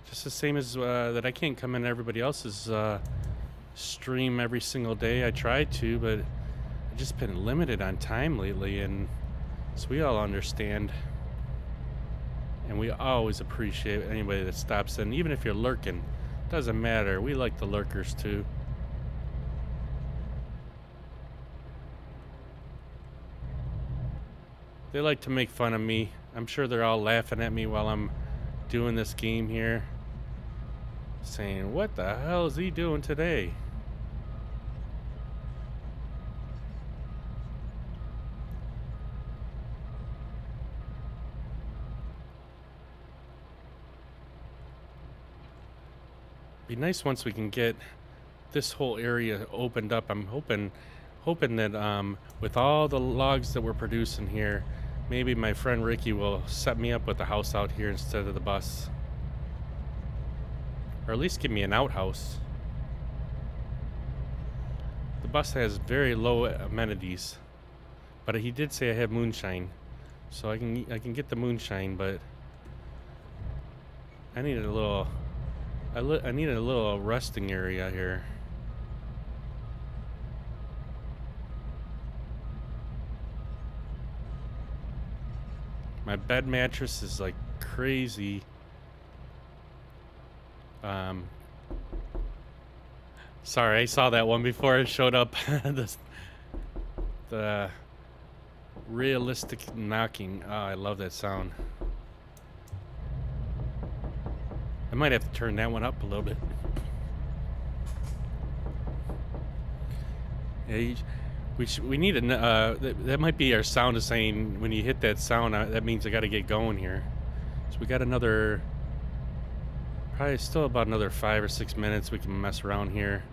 Just the same as that I can't come in everybody else's stream every single day. I try to, but I've just been limited on time lately, and so we all understand. And we always appreciate anybody that stops in, even if you're lurking. Doesn't matter. We like the lurkers too. They like to make fun of me. I'm sure they're all laughing at me while I'm doing this game here, saying, what the hell is he doing today? Be nice once we can get this whole area opened up. I'm hoping that with all the logs that we're producing here, maybe my friend Ricky will set me up with a house out here instead of the bus. Or at least give me an outhouse. The bus has very low amenities, but he did say I have moonshine, so I can get the moonshine, but I needed a little I needed a little resting area here. My bed mattress is like crazy. Sorry, I saw that one before it showed up. The realistic knocking. Oh, I love that sound. I might have to turn that one up a little bit. Yeah, we need a that might be our sound is saying when you hit that sound, that means I got to get going here. So we got another, probably still about another 5 or 6 minutes we can mess around here.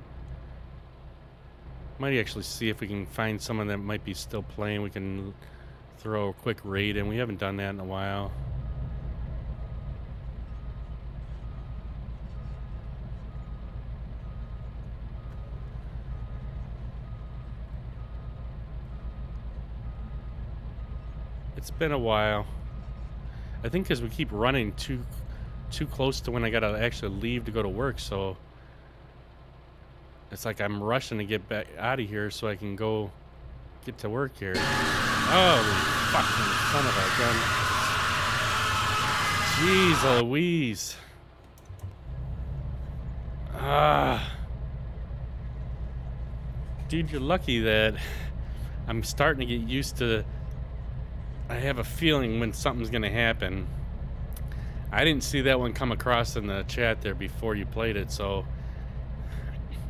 Might actually see if we can find someone that might be still playing. We can throw a quick raid in. We haven't done that in a while. It's been a while. I think because we keep running too close to when I gotta actually leave to go to work, so it's like I'm rushing to get back out of here so I can go get to work here. Oh, fucking son of a gun. Jeez Louise. Dude, you're lucky that I'm starting to get used to. I have a feeling when something's gonna happen. I didn't see that one come across in the chat there before you played it, so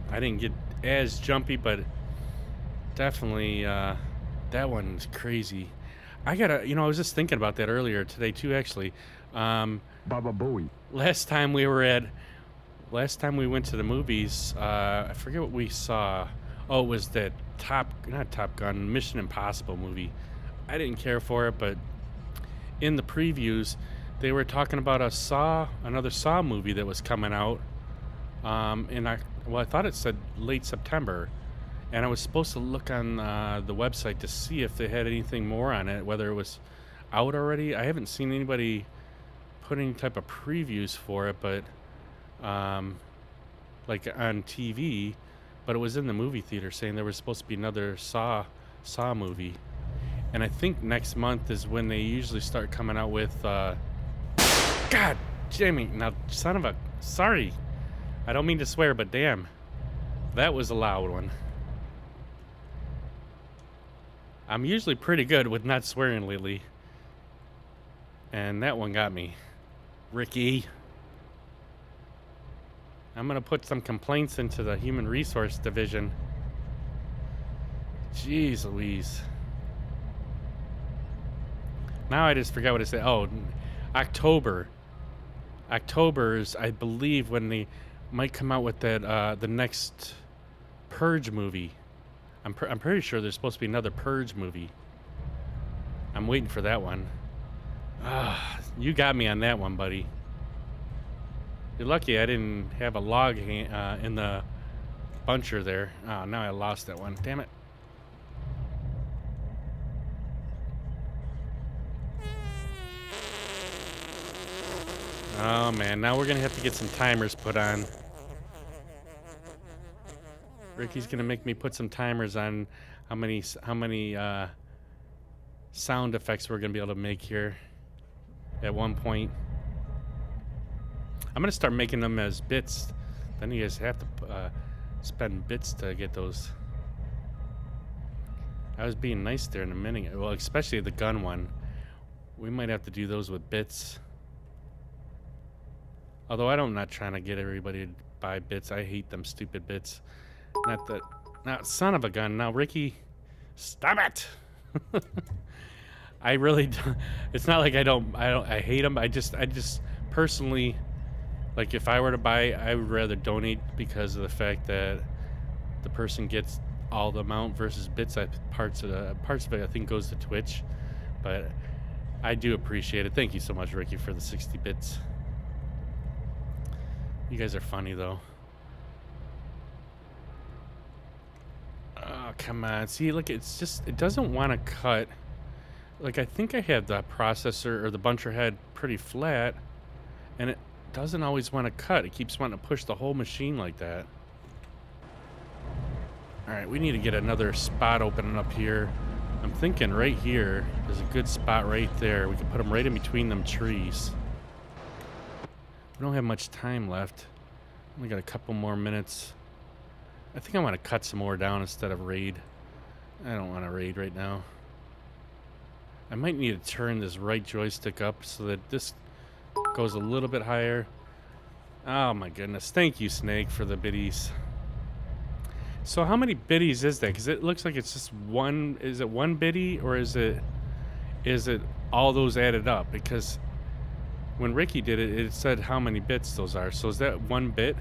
I didn't get as jumpy, but definitely that one's crazy. I gotta, I was just thinking about that earlier today too, actually. Baba Booey. Last time we went to the movies, I forget what we saw. Oh, it was that not Top Gun, Mission Impossible movie. I didn't care for it, but in the previews, they were talking about another Saw movie that was coming out. I thought it said late September, and I was supposed to look on the website to see if they had anything more on it, whether it was out already. I haven't seen anybody put any type of previews for it, but like on TV, but it was in the movie theater saying there was supposed to be another Saw movie. And I think next month is when they usually start coming out with, God, Jamie, now, son of a, sorry. I don't mean to swear, but damn, that was a loud one. I'm usually pretty good with not swearing lately. And that one got me. Ricky. I'm gonna put some complaints into the Human Resource Division. Jeez Louise. Now I just forgot what I said. Oh, October. October's, I believe, when they might come out with that the next Purge movie. I'm pretty sure there's supposed to be another Purge movie. I'm waiting for that one. You got me on that one, buddy. You're lucky I didn't have a log in the buncher there. Oh, now I lost that one. Damn it. Oh man, now we're gonna have to get some timers put on. Ricky's gonna make me put some timers on how many sound effects we're gonna be able to make here at one point. I'm gonna start making them as bits. Then you guys have to spend bits to get those. I was being nice there in a minute. Well, especially the gun one. We might have to do those with bits. Although I'm not trying to get everybody to buy bits. I hate them stupid bits. Not that. Now, son of a gun. Now, Ricky, stop it. I really don't. It's not like I hate them. I just personally, like, if I were to buy, I would rather donate because of the fact that the person gets all the amount versus bits. Parts of it I think goes to Twitch, but I do appreciate it. Thank you so much, Ricky, for the 60 bits. You guys are funny though. Oh, come on. See, look, it doesn't want to cut. Like, I think I have the processor or the buncher head pretty flat, and it doesn't always want to cut. It keeps wanting to push the whole machine like that. All right, we need to get another spot opening up here. I'm thinking right here is a good spot right there. We can put them right in between them trees. We don't have much time left. We got a couple more minutes. I think I want to cut some more down instead of raid. I don't want to raid right now. I might need to turn this right joystick up so that this goes a little bit higher. Oh my goodness. Thank you, Snake, for the biddies. So how many biddies is that? Because it looks like it's just one. Is it one biddy or is it all those added up? Because when Ricky did it, it said how many bits those are. So is that one bit?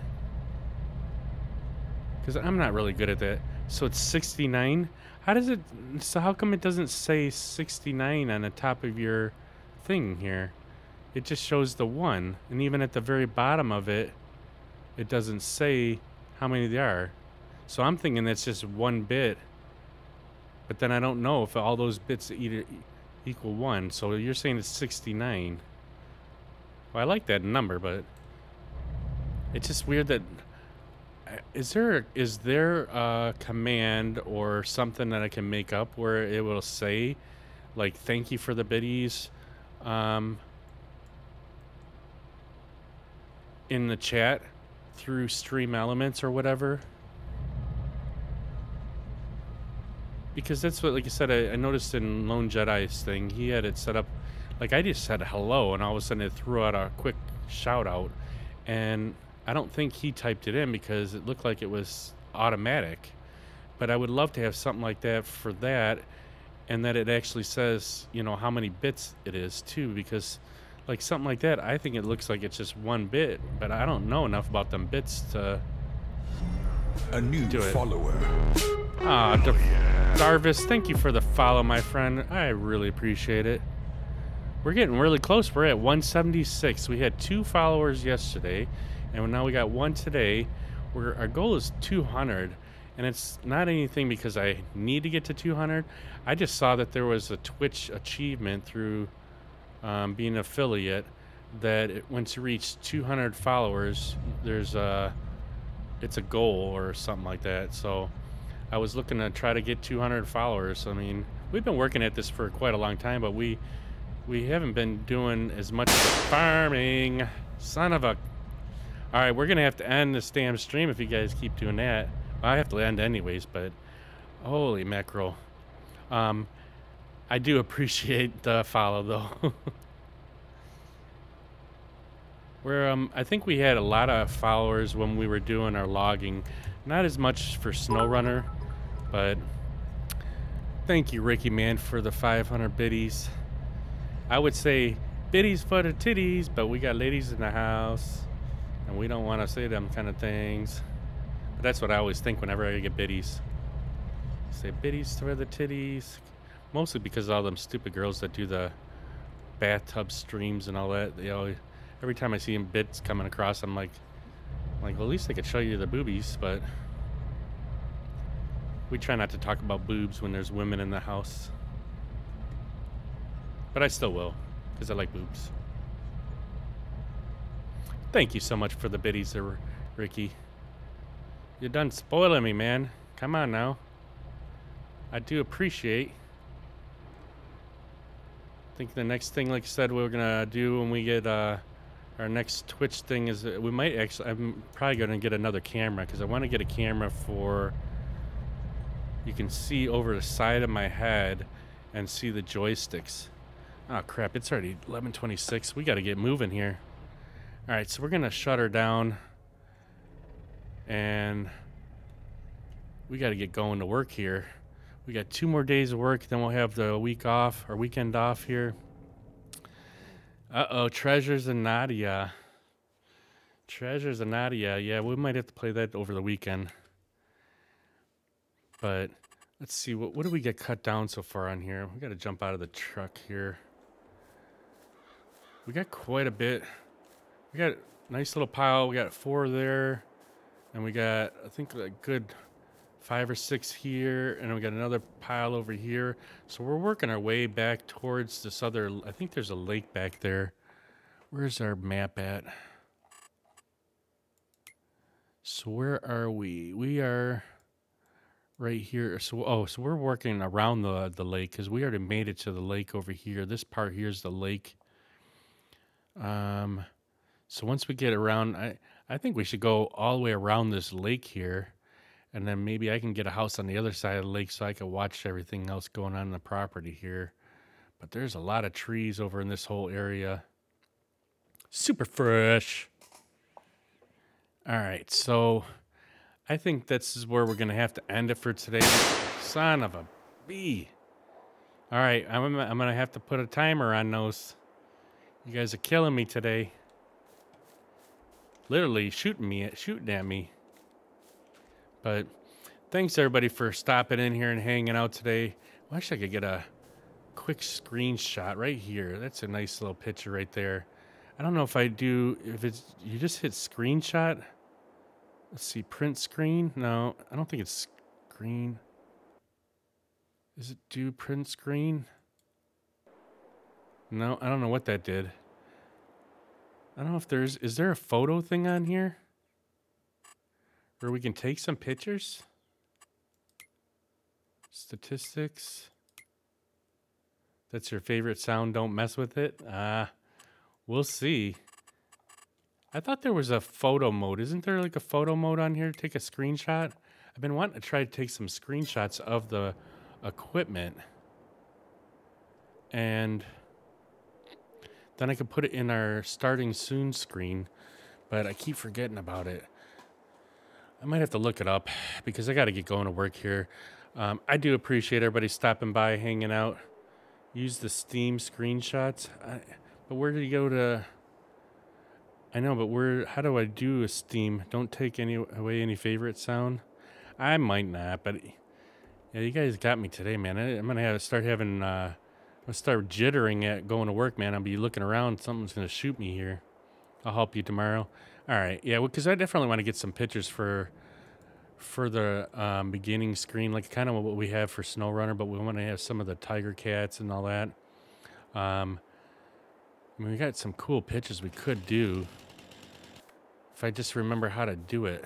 Because I'm not really good at that. So it's 69. How does it? So how come it doesn't say 69 on the top of your thing here? It just shows the 1, and even at the very bottom of it, it doesn't say how many there are. So I'm thinking that's just one bit, but then I don't know if all those bits equal 1. So you're saying it's 69. Well, I like that number, but it's just weird that. Is there a command or something that I can make up where it will say, like, thank you for the biddies, in the chat through Stream Elements or whatever? Because that's what, like I said, I noticed in Lone Jedi's thing, he had it set up, like, I just said hello, and all of a sudden it threw out a quick shout out, and I don't think he typed it in because it looked like it was automatic. But I would love to have something like that for that, and that it actually says, you know, how many bits it is too, because like something like that, I think it looks like it's just one bit, but I don't know enough about them bits to A new do it. follower. Ah, Darvis, thank you for the follow, my friend. I really appreciate it. We're getting really close. We're at 176. We had 2 followers yesterday, and now we got 1 today. Our goal is 200, and it's not anything because I need to get to 200. I just saw that there was a Twitch achievement through being an affiliate that once you reach 200 followers, there's it's a goal or something like that. So I was looking to try to get 200 followers. I mean, we've been working at this for quite a long time, but we haven't been doing as much farming. Son of a... All right, we're going to have to end this damn stream if you guys keep doing that. Well, I have to end anyways, but holy mackerel. I do appreciate the follow, though. I think we had a lot of followers when we were doing our logging. Not as much for SnowRunner, but thank you, Ricky, man, for the 500 biddies. I would say biddies for the titties, but we got ladies in the house, and we don't want to say them kind of things. But that's what I always think whenever I get biddies. Say biddies for the titties. Mostly because of all them stupid girls that do the bathtub streams and all that. They always, every time I see them bits coming across, I'm like, well, at least they could show you the boobies, but we try not to talk about boobs when there's women in the house. But I still will, because I like boobs. Thank you so much for the biddies there, Ricky. You're done spoiling me, man. Come on now. I do appreciate. I think the next thing, like I said, we're gonna do when we get our next Twitch thing is we might actually. I'm probably gonna get another camera because I want to get a camera for. You can see over the side of my head and see the joysticks. Oh crap! It's already 11:26. We got to get moving here. All right, so we're gonna shut her down, and we got to get going to work here. We got 2 more days of work, then we'll have the week off, or weekend off here. Uh-oh, Treasures and Nadia. Treasures and Nadia. Yeah, we might have to play that over the weekend. But let's see, what do we get cut down so far on here? We got to jump out of the truck here. We got quite a bit. We got a nice little pile. We got 4 there. And we got, I think, a good 5 or 6 here, and we got another pile over here. So we're working our way back towards this other, I think there's a lake back there. Where's our map at? So where are we? We are right here. So so we're working around the lake because we already made it to the lake over here. This part here is the lake. So once we get around, I think we should go all the way around this lake here. And then maybe I can get a house on the other side of the lake so I can watch everything else going on in the property here. But there's a lot of trees over in this whole area. Super fresh. All right, so I think this is where we're going to have to end it for today. Son of a bee. All right, I'm going to have to put a timer on those. You guys are killing me today. Literally shooting at me. But thanks everybody for stopping in here and hanging out today. I wish I could get a quick screenshot right here. That's a nice little picture right there. I don't know if I do, if it's, you just hit screenshot. Let's see, print screen. No, I don't think it's screen. Is it do print screen? No, I don't know what that did. I don't know if is there a photo thing on here? Where we can take some pictures? Statistics. That's your favorite sound, don't mess with it? We'll see. I thought there was a photo mode. Isn't there like a photo mode on here to take a screenshot? I've been wanting to try to take some screenshots of the equipment. And then I could put it in our starting soon screen, but I keep forgetting about it. I might have to look it up because I got to get going to work here. I do appreciate everybody stopping by, hanging out. Use the Steam screenshots. But where do you go to? I know, but how do I do a Steam? Don't take away any favorite sound. I might not, but yeah, you guys got me today, man. I'm gonna have to start having. I'm gonna start jittering at going to work, man. I'll be looking around. Something's gonna shoot me here. I'll help you tomorrow. All right, yeah, well, because I definitely want to get some pictures for the beginning screen, like kind of what we have for SnowRunner, but we want to have some of the tiger cats and all that. I mean, we got some cool pictures we could do if I just remember how to do it.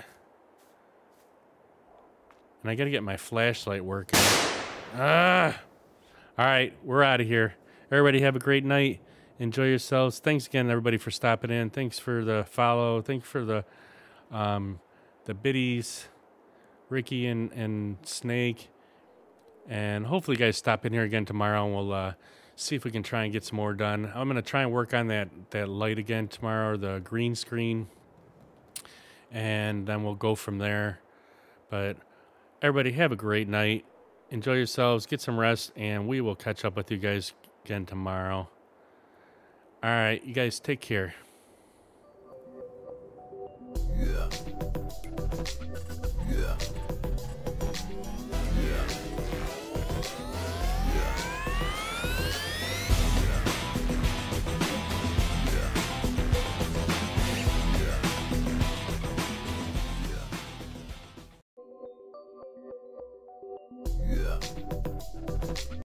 And I got to get my flashlight working. All right, we're out of here. Everybody have a great night. Enjoy yourselves. Thanks again, everybody, for stopping in. Thanks for the follow. Thanks for the biddies, Ricky and Snake. And hopefully you guys stop in here again tomorrow, and we'll see if we can try and get some more done. I'm going to try and work on that light again tomorrow, the green screen. And then we'll go from there. But everybody have a great night. Enjoy yourselves. Get some rest. And we will catch up with you guys again tomorrow. All right, you guys take care. Yeah. Yeah. Yeah. Yeah.